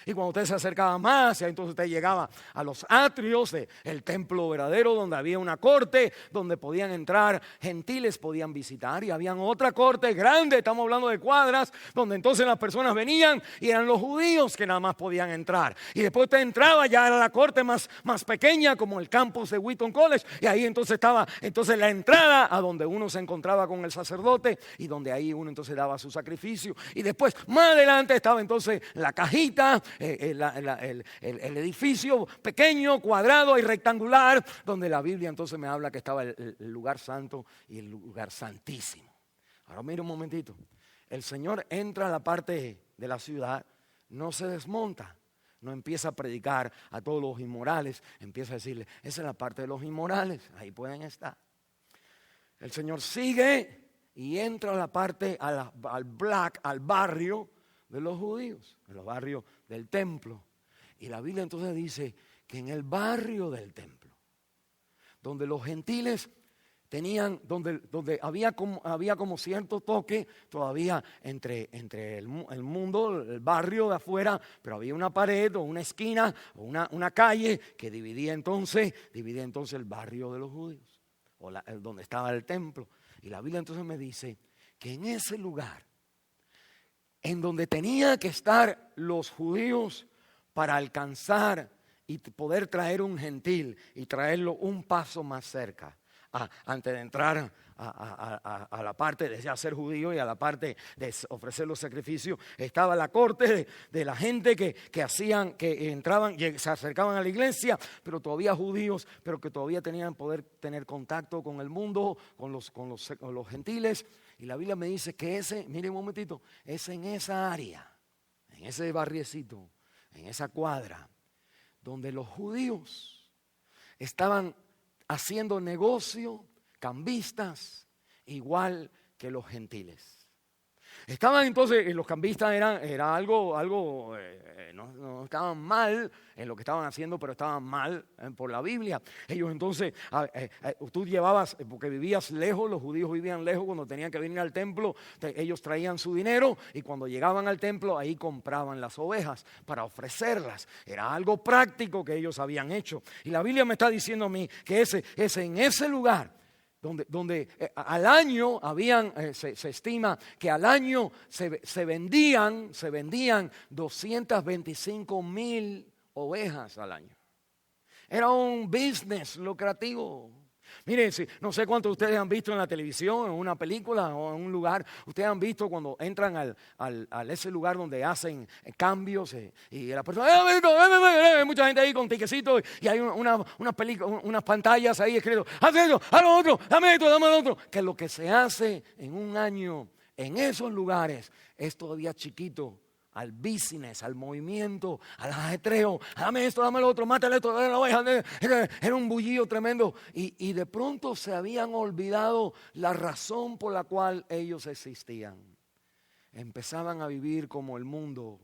Y cuando usted se acercaba más, entonces usted llegaba a los atrios del templo verdadero, donde había una corte, donde podían entrar gentiles, podían visitar. Y había otra corte grande, estamos hablando de cuadras, donde entonces las personas venían y eran los judíos que nada más podían entrar. Y después usted entraba, ya era la corte más pequeña, como el campus de Wheaton College. Y ahí entonces estaba la entrada a donde uno se encontraba con el sacerdote y donde ahí uno entonces daba su sacrificio. Y después, más adelante, estaba entonces la cajita, el edificio pequeño, cuadrado y rectangular, donde la Biblia entonces me habla que estaba el lugar santo y el lugar santísimo. Ahora mire un momentito, el Señor entra a la parte de la ciudad, no se desmonta, no empieza a predicar a todos los inmorales, empieza a decirle, esa es la parte de los inmorales, ahí pueden estar. El Señor sigue y entra a la parte, al barrio de los judíos, en los barrios del templo. Y la Biblia entonces dice que en el barrio del templo, donde los gentiles tenían, donde había como cierto toque todavía entre el mundo, el barrio de afuera, pero había una pared o una esquina o una calle que dividía entonces el barrio de los judíos, o donde estaba el templo. Y la Biblia entonces me dice que en ese lugar, en donde tenían que estar los judíos para alcanzar y poder traer un gentil y traerlo un paso más cerca, antes de entrar a la parte de ya ser judío y a la parte de ofrecer los sacrificios, estaba la corte de la gente que entraban y se acercaban a la iglesia, pero todavía judíos, pero que todavía tenían poder tener contacto con el mundo, con los gentiles. Y la Biblia me dice que mire un momentito, es en esa área, en ese barriecito, en esa cuadra, donde los judíos estaban haciendo negocio, cambistas, igual que los gentiles. Estaban entonces, los cambistas era algo no estaban mal en lo que estaban haciendo, pero estaban mal por la Biblia. Ellos entonces, tú llevabas, porque vivías lejos, los judíos vivían lejos, cuando tenían que venir al templo, ellos traían su dinero y cuando llegaban al templo, ahí compraban las ovejas para ofrecerlas. Era algo práctico que ellos habían hecho. Y la Biblia me está diciendo a mí que en ese lugar, donde al año se estima que al año se vendían 225,000 ovejas al año. Era un business lucrativo. Miren, no sé cuántos de ustedes han visto en la televisión, en una película o en un lugar. Ustedes han visto cuando entran a ese lugar donde hacen cambios y la persona, hay mucha gente ahí con tiquecitos y hay unas pantallas ahí escrito, haz eso, haz lo otro, dame esto, dame lo otro. Que lo que se hace en un año en esos lugares es todavía chiquito al business, al movimiento, al ajetreo. Dame esto, dame lo otro, mátale esto, dame la oveja. Era un bullido tremendo. Y de pronto se habían olvidado la razón por la cual ellos existían. Empezaban a vivir como el mundo,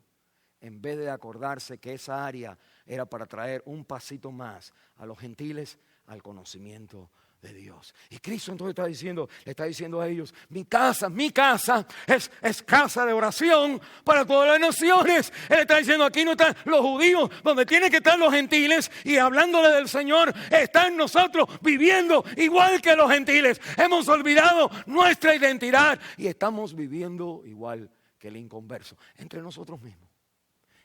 en vez de acordarse que esa área era para traer un pasito más a los gentiles al conocimiento de Dios. Y Cristo entonces le está diciendo a ellos, mi casa es casa de oración para todas las naciones. Él está diciendo, aquí no están los judíos, donde tienen que estar los gentiles, y hablándole del Señor, están nosotros viviendo igual que los gentiles. Hemos olvidado nuestra identidad y estamos viviendo igual que el inconverso, entre nosotros mismos.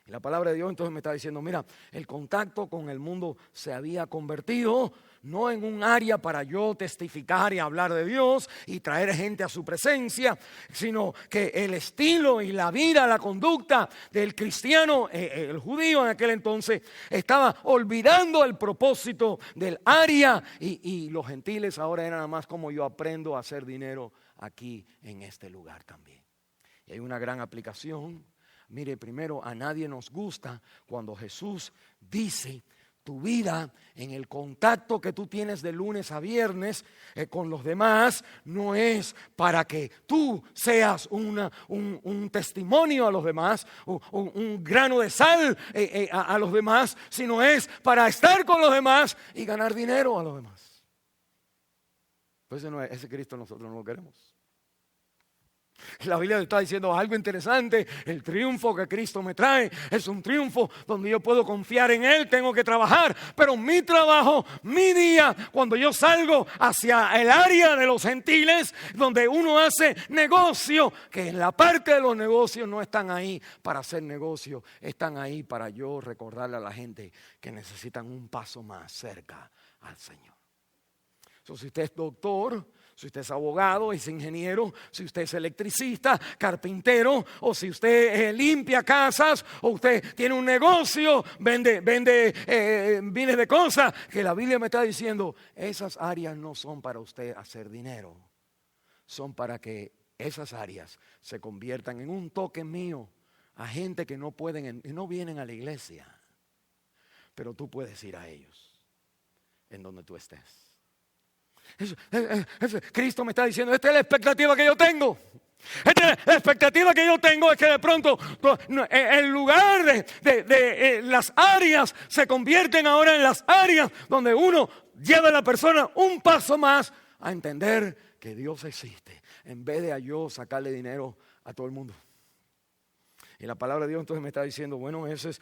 Y la palabra de Dios entonces me está diciendo, mira, el contacto con el mundo se había convertido no en un área para yo testificar y hablar de Dios y traer gente a su presencia, sino que el estilo y la vida, la conducta del cristiano, el judío en aquel entonces, estaba olvidando el propósito del área y los gentiles ahora eran nada más como yo aprendo a hacer dinero aquí en este lugar también. Y hay una gran aplicación. Mire, primero, a nadie nos gusta cuando Jesús dice, tu vida en el contacto que tú tienes de lunes a viernes con los demás no es para que tú seas un testimonio a los demás, un grano de sal a los demás, sino es para estar con los demás y ganar dinero a los demás. Pues ese Cristo nosotros no lo queremos. La Biblia está diciendo algo interesante. El triunfo que Cristo me trae es un triunfo donde yo puedo confiar en Él. Tengo que trabajar, pero mi trabajo, mi día, cuando yo salgo hacia el área de los gentiles, donde uno hace negocio, que en la parte de los negocios no están ahí para hacer negocio, están ahí para yo recordarle a la gente que necesitan un paso más cerca al Señor. So, si usted es doctor, si usted es abogado, es ingeniero, si usted es electricista, carpintero, o si usted limpia casas, o usted tiene un negocio, vende bienes de cosas, que la Biblia me está diciendo, esas áreas no son para usted hacer dinero, son para que esas áreas se conviertan en un toque mío a gente que no vienen a la iglesia, pero tú puedes ir a ellos en donde tú estés. Cristo me está diciendo, esta es la expectativa que yo tengo. La expectativa que yo tengo es que de pronto en lugar de las áreas se convierten ahora en las áreas donde uno lleva a la persona un paso más a entender que Dios existe, en vez de a yo sacarle dinero a todo el mundo. Y la palabra de Dios entonces me está diciendo, bueno, eso es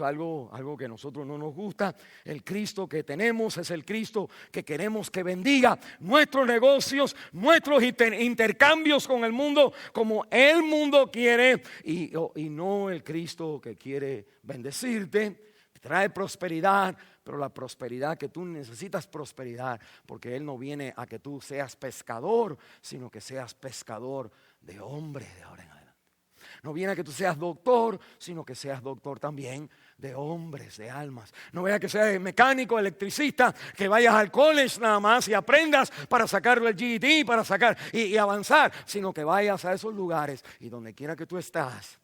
algo que a nosotros no nos gusta. El Cristo que tenemos es el Cristo que queremos que bendiga nuestros negocios, nuestros intercambios con el mundo, como el mundo quiere, y no el Cristo que quiere bendecirte, trae prosperidad. Pero la prosperidad que tú necesitas prosperidad, porque Él no viene a que tú seas pescador, sino que seas pescador de hombres de ahora en adelante. No viene a que tú seas doctor, sino que seas doctor también de hombres, de almas. No viene a que seas mecánico, electricista, que vayas al college nada más y aprendas para sacarlo el GED, para sacar y avanzar, sino que vayas a esos lugares y donde quiera que tú estás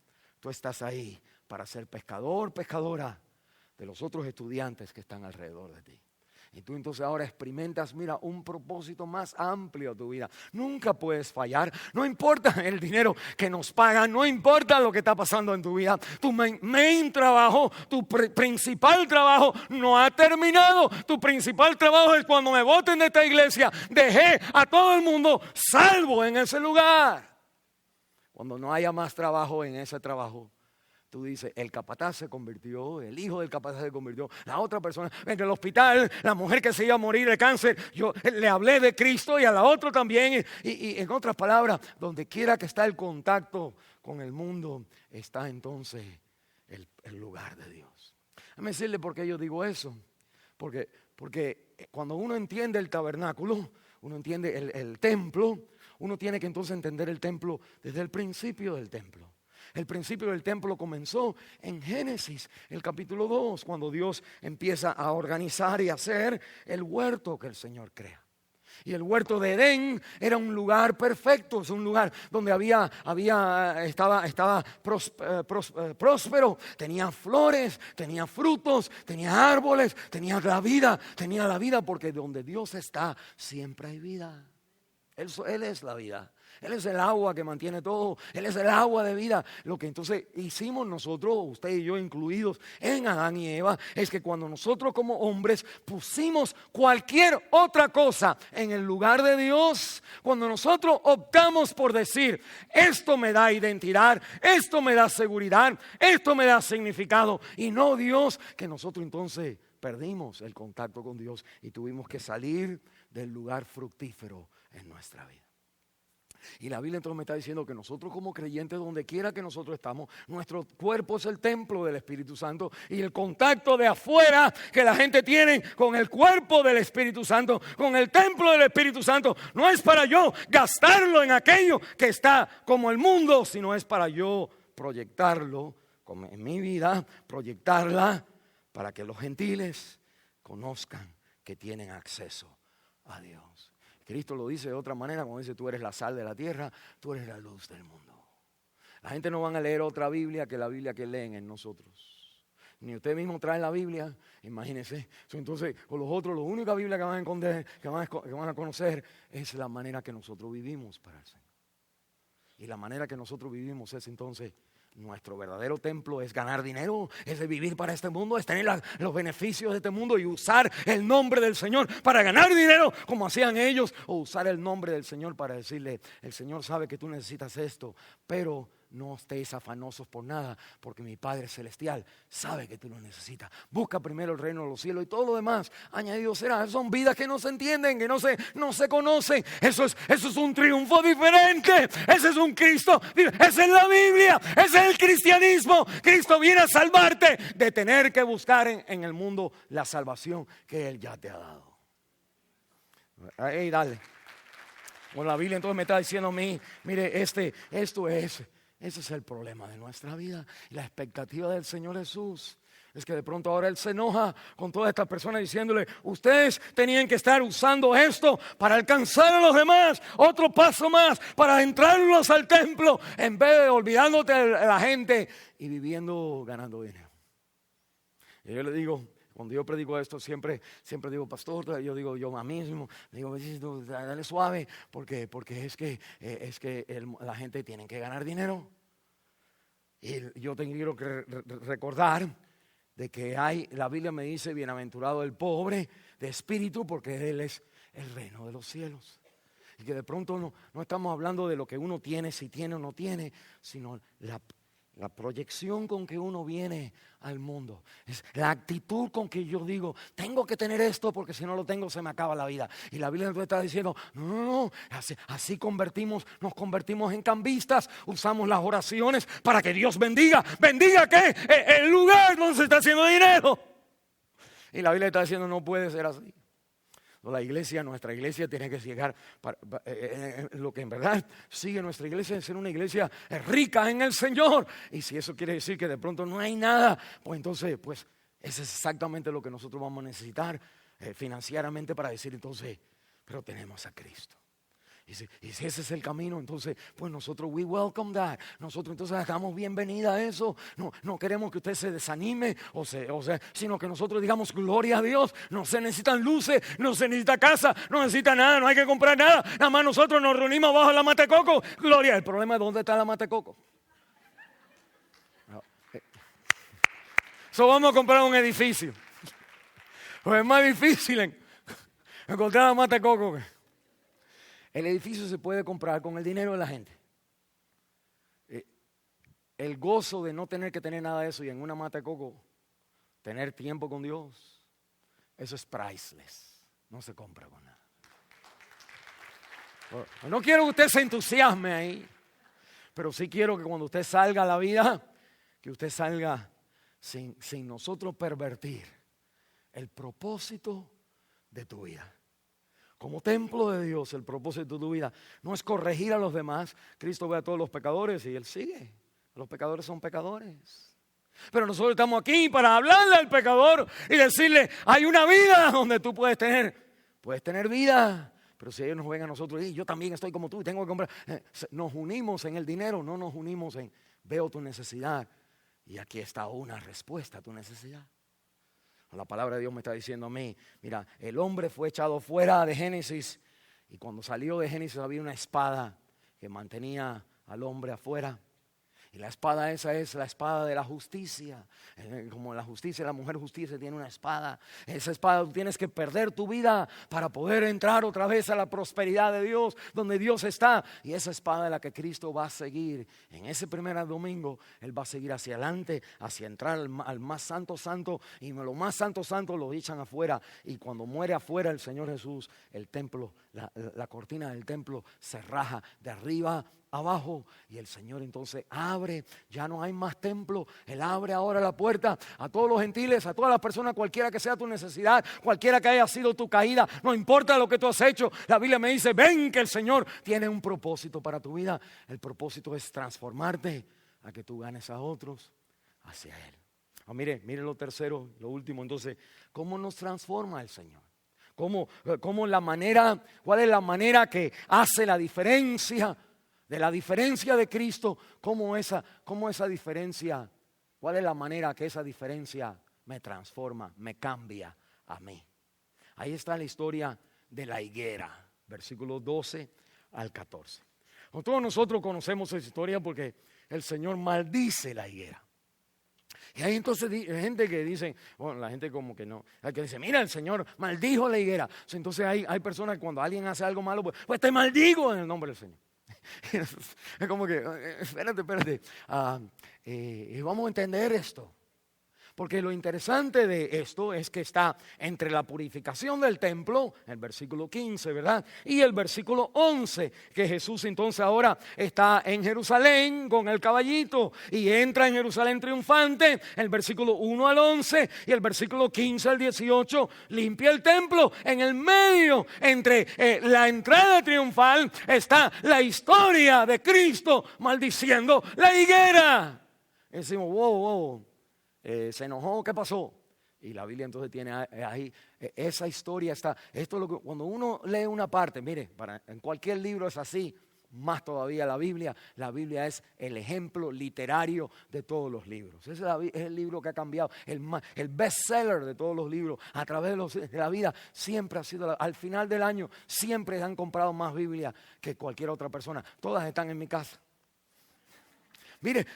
ahí para ser pescador, pescadora de los otros estudiantes que están alrededor de ti. Y tú entonces ahora experimentas, mira, un propósito más amplio a tu vida. Nunca puedes fallar. No importa el dinero que nos pagan, no importa lo que está pasando en tu vida. Tu main trabajo, tu principal trabajo no ha terminado. Tu principal trabajo es cuando me voten de esta iglesia, dejé a todo el mundo salvo en ese lugar. Cuando no haya más trabajo en ese trabajo, tú dices, el capataz se convirtió, el hijo del capataz se convirtió, la otra persona en el hospital, la mujer que se iba a morir de cáncer, yo le hablé de Cristo y a la otra también. Y en otras palabras, donde quiera que está el contacto con el mundo, está entonces el lugar de Dios. Déjame decirle por qué yo digo eso. Porque cuando uno entiende el tabernáculo, uno entiende el templo, uno tiene que entonces entender el templo desde el principio del templo. El principio del templo comenzó en Génesis, el capítulo 2, cuando Dios empieza a organizar y hacer el huerto que el Señor crea. Y el huerto de Edén era un lugar perfecto, es un lugar donde estaba próspero, tenía flores, tenía frutos, tenía árboles, tenía la vida porque donde Dios está siempre hay vida. Él es la vida. Él es el agua que mantiene todo. Él es el agua de vida. Lo que entonces hicimos nosotros, usted y yo incluidos en Adán y Eva, es que cuando nosotros como hombres pusimos cualquier otra cosa en el lugar de Dios, cuando nosotros optamos por decir, esto me da identidad, esto me da seguridad, esto me da significado, y no Dios, que nosotros entonces perdimos el contacto con Dios y tuvimos que salir del lugar fructífero en nuestra vida. Y la Biblia entonces me está diciendo que nosotros como creyentes, donde quiera que nosotros estamos, nuestro cuerpo es el templo del Espíritu Santo, y el contacto de afuera que la gente tiene con el cuerpo del Espíritu Santo, con el templo del Espíritu Santo, no es para yo gastarlo en aquello que está como el mundo, sino es para yo proyectarlo como en mi vida, proyectarla para que los gentiles conozcan que tienen acceso a Dios. Cristo lo dice de otra manera, como dice, tú eres la sal de la tierra, tú eres la luz del mundo. La gente no van a leer otra Biblia que la Biblia que leen en nosotros. Ni usted mismo trae la Biblia, imagínense. Entonces, con los otros, la única Biblia que van a esconder, que van a conocer, es la manera que nosotros vivimos para el Señor. Y la manera que nosotros vivimos es entonces, nuestro verdadero templo es ganar dinero, es de vivir para este mundo, es tener los beneficios de este mundo y usar el nombre del Señor para ganar dinero como hacían ellos, o usar el nombre del Señor para decirle, el Señor sabe que tú necesitas esto, pero no estéis afanosos por nada, porque mi Padre Celestial sabe que tú lo necesitas. Busca primero el reino de los cielos y todo lo demás añadido será. Son vidas que no se entienden, que no se conocen. Eso es un triunfo diferente. Ese es un Cristo. Esa es la Biblia. Ese es el cristianismo. Cristo viene a salvarte de tener que buscar en el mundo la salvación que Él ya te ha dado. Ahí, dale. Bueno, la Biblia entonces me está diciendo a mí, mire, ese es el problema de nuestra vida. Y la expectativa del Señor Jesús es que de pronto ahora Él se enoja con todas estas personas diciéndole, ustedes tenían que estar usando esto para alcanzar a los demás, otro paso más para entrarlos al templo, en vez de olvidándote de la gente y viviendo, ganando dinero. Y yo le digo, cuando yo predico esto, siempre digo, pastor, yo digo yo mismo, digo, dale suave, porque es que la gente tiene que ganar dinero. Y yo tengo que recordar de que la Biblia me dice, bienaventurado el pobre de espíritu, porque él es el reino de los cielos. Y que de pronto no estamos hablando de lo que uno tiene, si tiene o no tiene, sino la proyección con que uno viene al mundo. Es la actitud con que yo digo, tengo que tener esto porque si no lo tengo se me acaba la vida. Y la Biblia nos está diciendo, no, así nos convertimos en cambistas. Usamos las oraciones para que Dios bendiga. ¿Bendiga qué? El lugar donde se está haciendo dinero. Y la Biblia está diciendo, no puede ser así. Nuestra iglesia tiene que llegar, lo que en verdad sigue nuestra iglesia es ser una iglesia rica en el Señor. Y si eso quiere decir que de pronto no hay nada, pues entonces, pues eso es exactamente lo que nosotros vamos a necesitar financieramente para decir entonces, pero tenemos a Cristo. Y si ese es el camino, entonces, pues nosotros, we welcome that. Nosotros entonces damos bienvenida a eso. No queremos que usted se desanime, sino que nosotros digamos gloria a Dios. No se necesitan luces, no se necesita casa, no necesita nada, no hay que comprar nada. Nada más nosotros nos reunimos bajo la mata de coco. Gloria, el problema es dónde está la mata de coco. Vamos a comprar un edificio. Pues es más difícil encontrar la mata de coco. El edificio se puede comprar con el dinero de la gente. El gozo de no tener que tener nada de eso y en una mata de coco tener tiempo con Dios, eso es priceless. No se compra con nada. No quiero que usted se entusiasme ahí, pero sí quiero que cuando usted salga a la vida, que usted salga sin nosotros pervertir el propósito de tu vida. Como templo de Dios, el propósito de tu vida no es corregir a los demás. Cristo ve a todos los pecadores y Él sigue. Los pecadores son pecadores. Pero nosotros estamos aquí para hablarle al pecador y decirle, hay una vida donde tú puedes tener vida. Pero si ellos nos ven a nosotros y yo también estoy como tú y tengo que comprar. Nos unimos en el dinero, no nos unimos en veo tu necesidad. Y aquí está una respuesta a tu necesidad. La palabra de Dios me está diciendo a mí, mira, el hombre fue echado fuera de Génesis y cuando salió de Génesis había una espada que mantenía al hombre afuera. Y la espada esa es la espada de la justicia. Como la justicia, la mujer justicia tiene una espada. Esa espada tú tienes que perder tu vida para poder entrar otra vez a la prosperidad de Dios, donde Dios está. Y esa espada es la que Cristo va a seguir. En ese primer domingo, Él va a seguir hacia adelante, hacia entrar al más santo santo. Y lo más santo santo lo echan afuera. Y cuando muere afuera el Señor Jesús, el templo, la cortina del templo se raja de arriba abajo y el Señor entonces abre, ya no hay más templo, Él abre ahora la puerta a todos los gentiles, a todas las personas, cualquiera que sea tu necesidad, cualquiera que haya sido tu caída, no importa lo que tú has hecho, la Biblia me dice, ven que el Señor tiene un propósito para tu vida, el propósito es transformarte a que tú ganes a otros hacia Él. Mire lo tercero, lo último, entonces, ¿cómo nos transforma el Señor? ¿Cuál es la manera que hace la diferencia? De la diferencia de Cristo, cómo esa diferencia, cuál es la manera que esa diferencia me transforma, me cambia a mí. Ahí está la historia de la higuera, versículos 12 al 14. Todos nosotros conocemos esa historia porque el Señor maldice la higuera. Y hay entonces gente que dice, bueno, la gente como que no, hay que dice, mira, el Señor maldijo la higuera. Entonces hay personas que cuando alguien hace algo malo, pues te maldigo en el nombre del Señor. Es como que, espérate, vamos a entender esto. Porque lo interesante de esto es que está entre la purificación del templo, el versículo 15, ¿verdad? Y el versículo 11, que Jesús entonces ahora está en Jerusalén con el caballito y entra en Jerusalén triunfante, el versículo 1 al 11 y el versículo 15 al 18, limpia el templo. En el medio, entre la entrada triunfal, está la historia de Cristo maldiciendo la higuera. Y decimos, wow. Se enojó, ¿qué pasó? Y la Biblia entonces tiene ahí, esa historia está, esto es lo que, cuando uno lee una parte, mire, en cualquier libro es así, más todavía la Biblia es el ejemplo literario de todos los libros. Ese es el libro que ha cambiado, el bestseller de todos los libros, a través de la vida, siempre ha sido, al final del año, siempre han comprado más Biblia que cualquier otra persona, todas están en mi casa. Mire,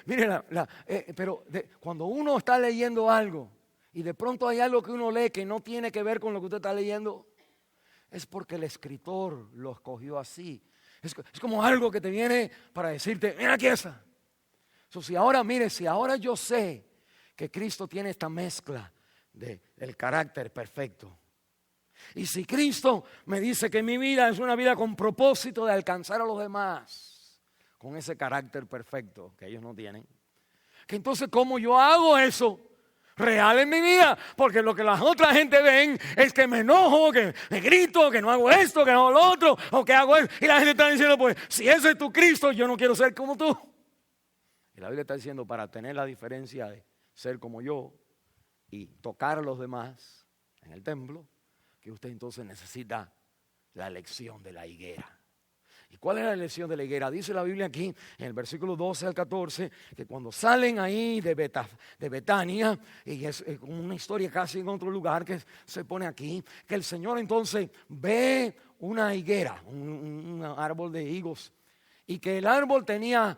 pero cuando uno está leyendo algo y de pronto hay algo que uno lee que no tiene que ver con lo que usted está leyendo, es porque el escritor lo escogió así. Es como algo que te viene para decirte, mira aquí está. Si ahora yo sé que Cristo tiene esta mezcla del carácter perfecto. Y si Cristo me dice que mi vida es una vida con propósito de alcanzar a los demás, con ese carácter perfecto que ellos no tienen, que entonces ¿cómo yo hago eso real en mi vida? Porque lo que las otras gente ven es que me enojo, que me grito, que no hago esto, que no hago lo otro, o que hago eso, y la gente está diciendo, pues si ese es tu Cristo, yo no quiero ser como tú. Y la Biblia está diciendo, para tener la diferencia de ser como yo y tocar a los demás en el templo, que usted entonces necesita la lección de la higuera. ¿Y cuál era la lección de la higuera? Dice la Biblia aquí, en el versículo 12 al 14, que cuando salen ahí de Betania, y es como una historia casi en otro lugar que se pone aquí, que el Señor entonces ve una higuera, un árbol de higos, y que el árbol tenía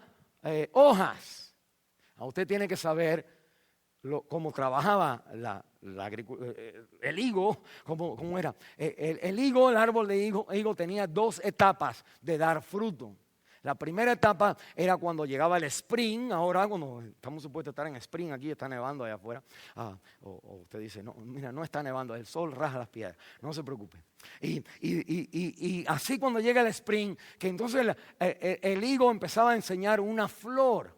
hojas. Usted tiene que saber cómo trabajaba el higo, cómo era. El higo, el árbol de higo tenía 2 etapas de dar fruto. La primera etapa era cuando llegaba el spring. Ahora cuando estamos supuestos a estar en spring, aquí está nevando allá afuera. O usted dice, no, mira, no está nevando, el sol raja las piedras, no se preocupe. Y así cuando llega el spring, que entonces el higo empezaba a enseñar una flor.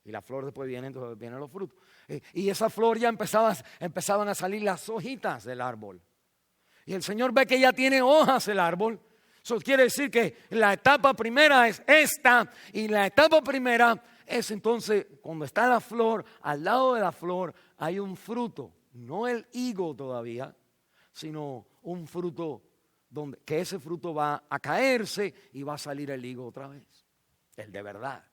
Y la flor después entonces vienen los frutos. Y esa flor ya empezaban a salir las hojitas del árbol. Y el Señor ve que ya tiene hojas el árbol. Eso quiere decir que la etapa primera es esta. Y la etapa primera es entonces cuando está la flor, al lado de la flor hay un fruto. No el higo todavía, sino un fruto que ese fruto va a caerse y va a salir el higo otra vez. El de verdad.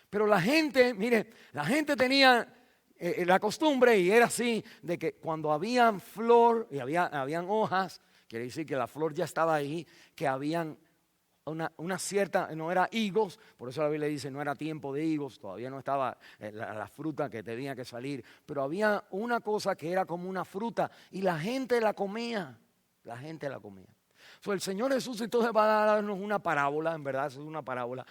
Pero la gente, mire, la gente tenía la costumbre, y era así, de que cuando había flor y habían hojas, quiere decir que la flor ya estaba ahí, que habían una cierta, no era higos, por eso la Biblia dice no era tiempo de higos, todavía no estaba la fruta que tenía que salir, pero había una cosa que era como una fruta y la gente la comía. El Señor Jesús entonces va a darnos una parábola, en verdad es una parábola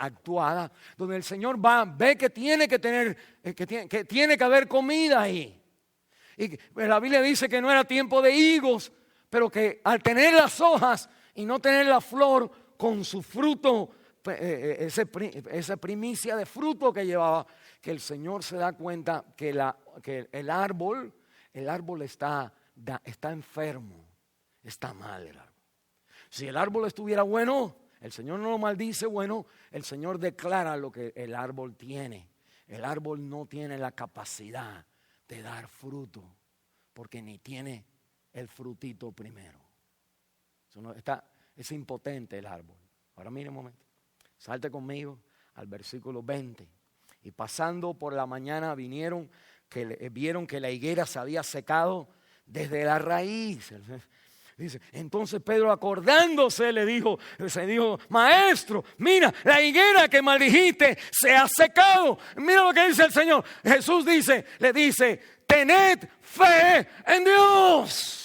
actuada, donde el Señor ve que tiene que tener, que tiene que haber comida ahí. Y la Biblia dice que no era tiempo de higos, pero que al tener las hojas y no tener la flor con su fruto, esa primicia de fruto que llevaba, que el Señor se da cuenta que el árbol está enfermo. Está mal el árbol. Si el árbol estuviera bueno, el Señor no lo maldice bueno, el Señor declara lo que el árbol tiene. El árbol no tiene la capacidad de dar fruto, porque ni tiene el frutito primero. Es impotente el árbol. Ahora mire un momento, salte conmigo al versículo 20. Y pasando por la mañana vieron que la higuera se había secado desde la raíz. Dice, entonces Pedro acordándose se dijo, maestro, mira, la higuera que maldijiste se ha secado. Mira lo que dice el Señor. Jesús le dice, tened fe en Dios.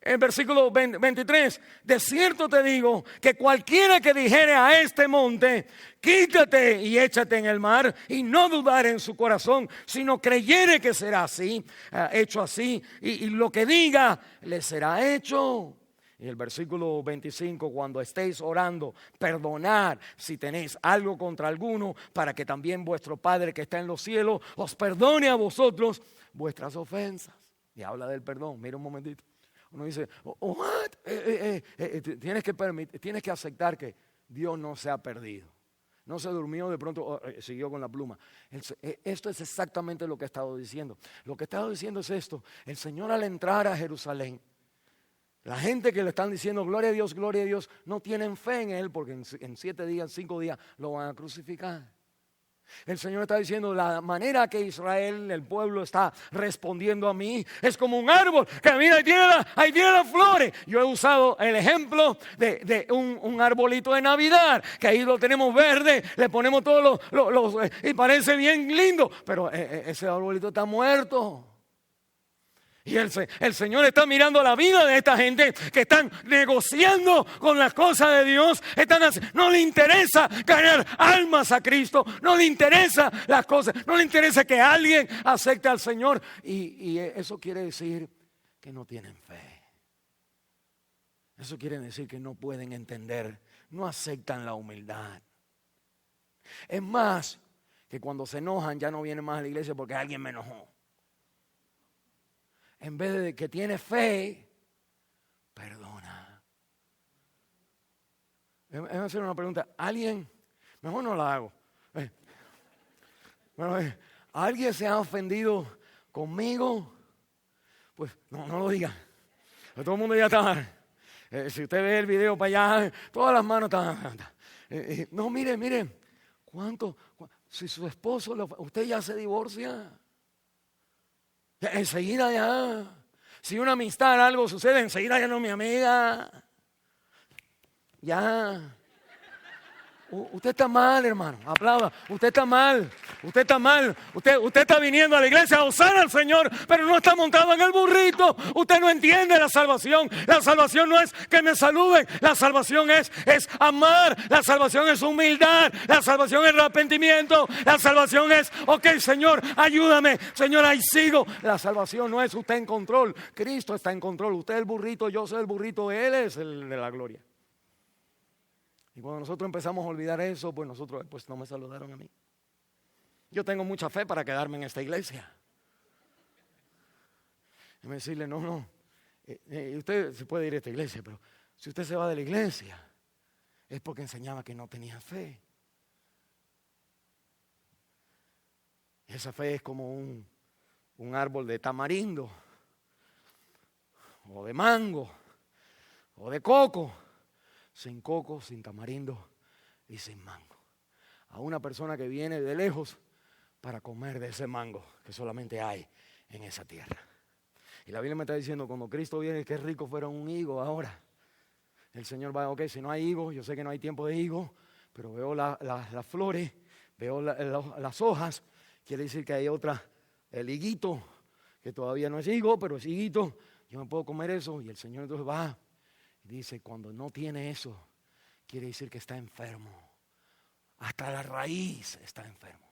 En versículo 23, de cierto te digo que cualquiera que dijere a este monte, quítate y échate en el mar, y no dudar en su corazón, sino creyere que será así, hecho así, y lo que diga le será hecho. Y el versículo 25, cuando estéis orando, perdonad si tenéis algo contra alguno, para que también vuestro Padre que está en los cielos os perdone a vosotros vuestras ofensas. Y habla del perdón, mira un momentito. Uno dice, tienes que aceptar que Dios no se ha perdido. No se durmió, de pronto siguió con la pluma. Esto es exactamente lo que he estado diciendo. Lo que he estado diciendo es esto. El Señor al entrar a Jerusalén, la gente que le están diciendo gloria a Dios, no tienen fe en Él porque en 7 días, 5 días lo van a crucificar. El Señor está diciendo la manera que Israel, el pueblo, está respondiendo a mí es como un árbol que mira, ahí tiene las flores. Yo he usado el ejemplo de un arbolito de Navidad, que ahí lo tenemos verde, le ponemos todos los y parece bien lindo, pero ese arbolito está muerto. Y el Señor está mirando la vida de esta gente que están negociando con las cosas de Dios. No le interesa ganar almas a Cristo. No le interesa las cosas. No le interesa que alguien acepte al Señor. Y eso quiere decir que no tienen fe. Eso quiere decir que no pueden entender. No aceptan la humildad. Es más, que cuando se enojan ya no vienen más a la iglesia porque alguien me enojó. En vez de que tiene fe, perdona. Déjame hacer una pregunta. ¿Alguien? Mejor no la hago. ¿Alguien se ha ofendido conmigo? Pues no lo diga. Todo el mundo ya está. Si usted ve el video para allá, todas las manos están. No, mire, si su esposo, usted ya se divorcia, enseguida ya. Si una amistad, algo sucede, enseguida ya no es mi amiga. Ya. Usted está mal, hermano. Aplauda. Usted está mal. Usted está mal. Usted está viniendo a la iglesia a usar al Señor, pero no está montado en el burrito. Usted no entiende la salvación. La salvación no es que me saluden. La salvación es amar. La salvación es humildad. La salvación es arrepentimiento. La salvación es, ok, Señor, ayúdame. Señor, ahí sigo. La salvación no es usted en control. Cristo está en control. Usted es el burrito, yo soy el burrito. Él es el de la gloria. Y cuando nosotros empezamos a olvidar eso, pues nosotros no me saludaron a mí. Yo tengo mucha fe para quedarme en esta iglesia. Y me decirle, no, usted se puede ir a esta iglesia, pero si usted se va de la iglesia, es porque enseñaba que no tenía fe. Y esa fe es como un árbol de tamarindo, o de mango, o de coco. Sin coco, sin tamarindo y sin mango. A una persona que viene de lejos para comer de ese mango que solamente hay en esa tierra. Y la Biblia me está diciendo, cuando Cristo viene, qué rico fuera un higo ahora. El Señor va, ok, si no hay higo, yo sé que no hay tiempo de higo, pero veo las flores, veo las hojas, quiere decir que hay otra, el higuito, que todavía no es higo, pero es higuito, yo me puedo comer eso. Y el Señor entonces va. Dice, cuando no tiene eso, quiere decir que está enfermo. Hasta la raíz está enfermo.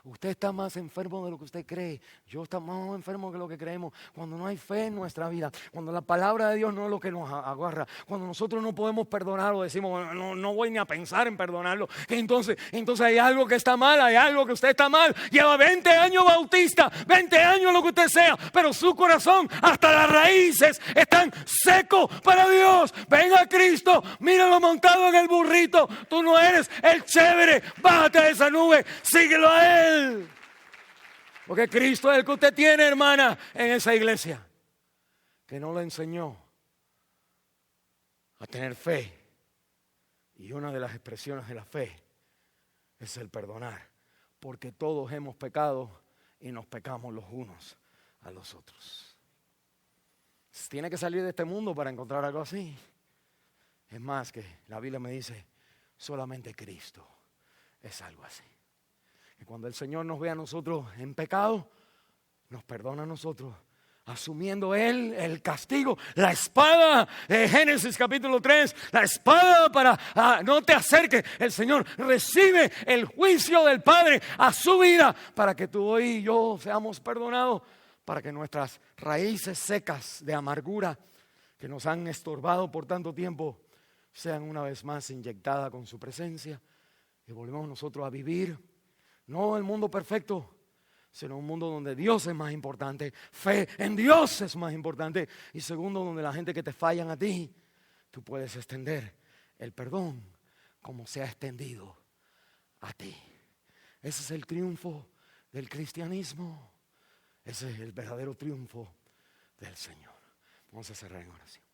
Usted está más enfermo de lo que usted cree. Yo estoy más enfermo que lo que creemos. Cuando no hay fe en nuestra vida, cuando la palabra de Dios no es lo que nos agarra, cuando nosotros no podemos perdonar o decimos, bueno, no voy ni a pensar en perdonarlo, que entonces hay algo que está mal, hay algo que usted está mal. Lleva 20 años bautista, 20 años lo que usted sea, pero su corazón hasta las raíces están secos para Dios. Venga a Cristo, míralo montado en el burrito. Tú no eres el chévere, bájate de esa nube, síguelo a Él. Porque Cristo es el que usted tiene, hermana, en esa iglesia, que no le enseñó a tener fe. Y una de las expresiones de la fe es el perdonar, porque todos hemos pecado y nos pecamos los unos a los otros. Tiene que salir de este mundo para encontrar algo así. Es más, que la Biblia me dice, solamente Cristo es algo así. Y cuando el Señor nos ve a nosotros en pecado, nos perdona a nosotros, asumiendo Él el castigo, la espada de Génesis capítulo 3, la espada para no te acerques. El Señor recibe el juicio del Padre a su vida para que tú y yo seamos perdonados, para que nuestras raíces secas de amargura que nos han estorbado por tanto tiempo sean una vez más inyectadas con su presencia y volvemos nosotros a vivir. No el mundo perfecto, sino un mundo donde Dios es más importante, fe en Dios es más importante. Y segundo, donde la gente que te fallan a ti, tú puedes extender el perdón como se ha extendido a ti. Ese es el triunfo del cristianismo. Ese es el verdadero triunfo del Señor. Vamos a cerrar en oración.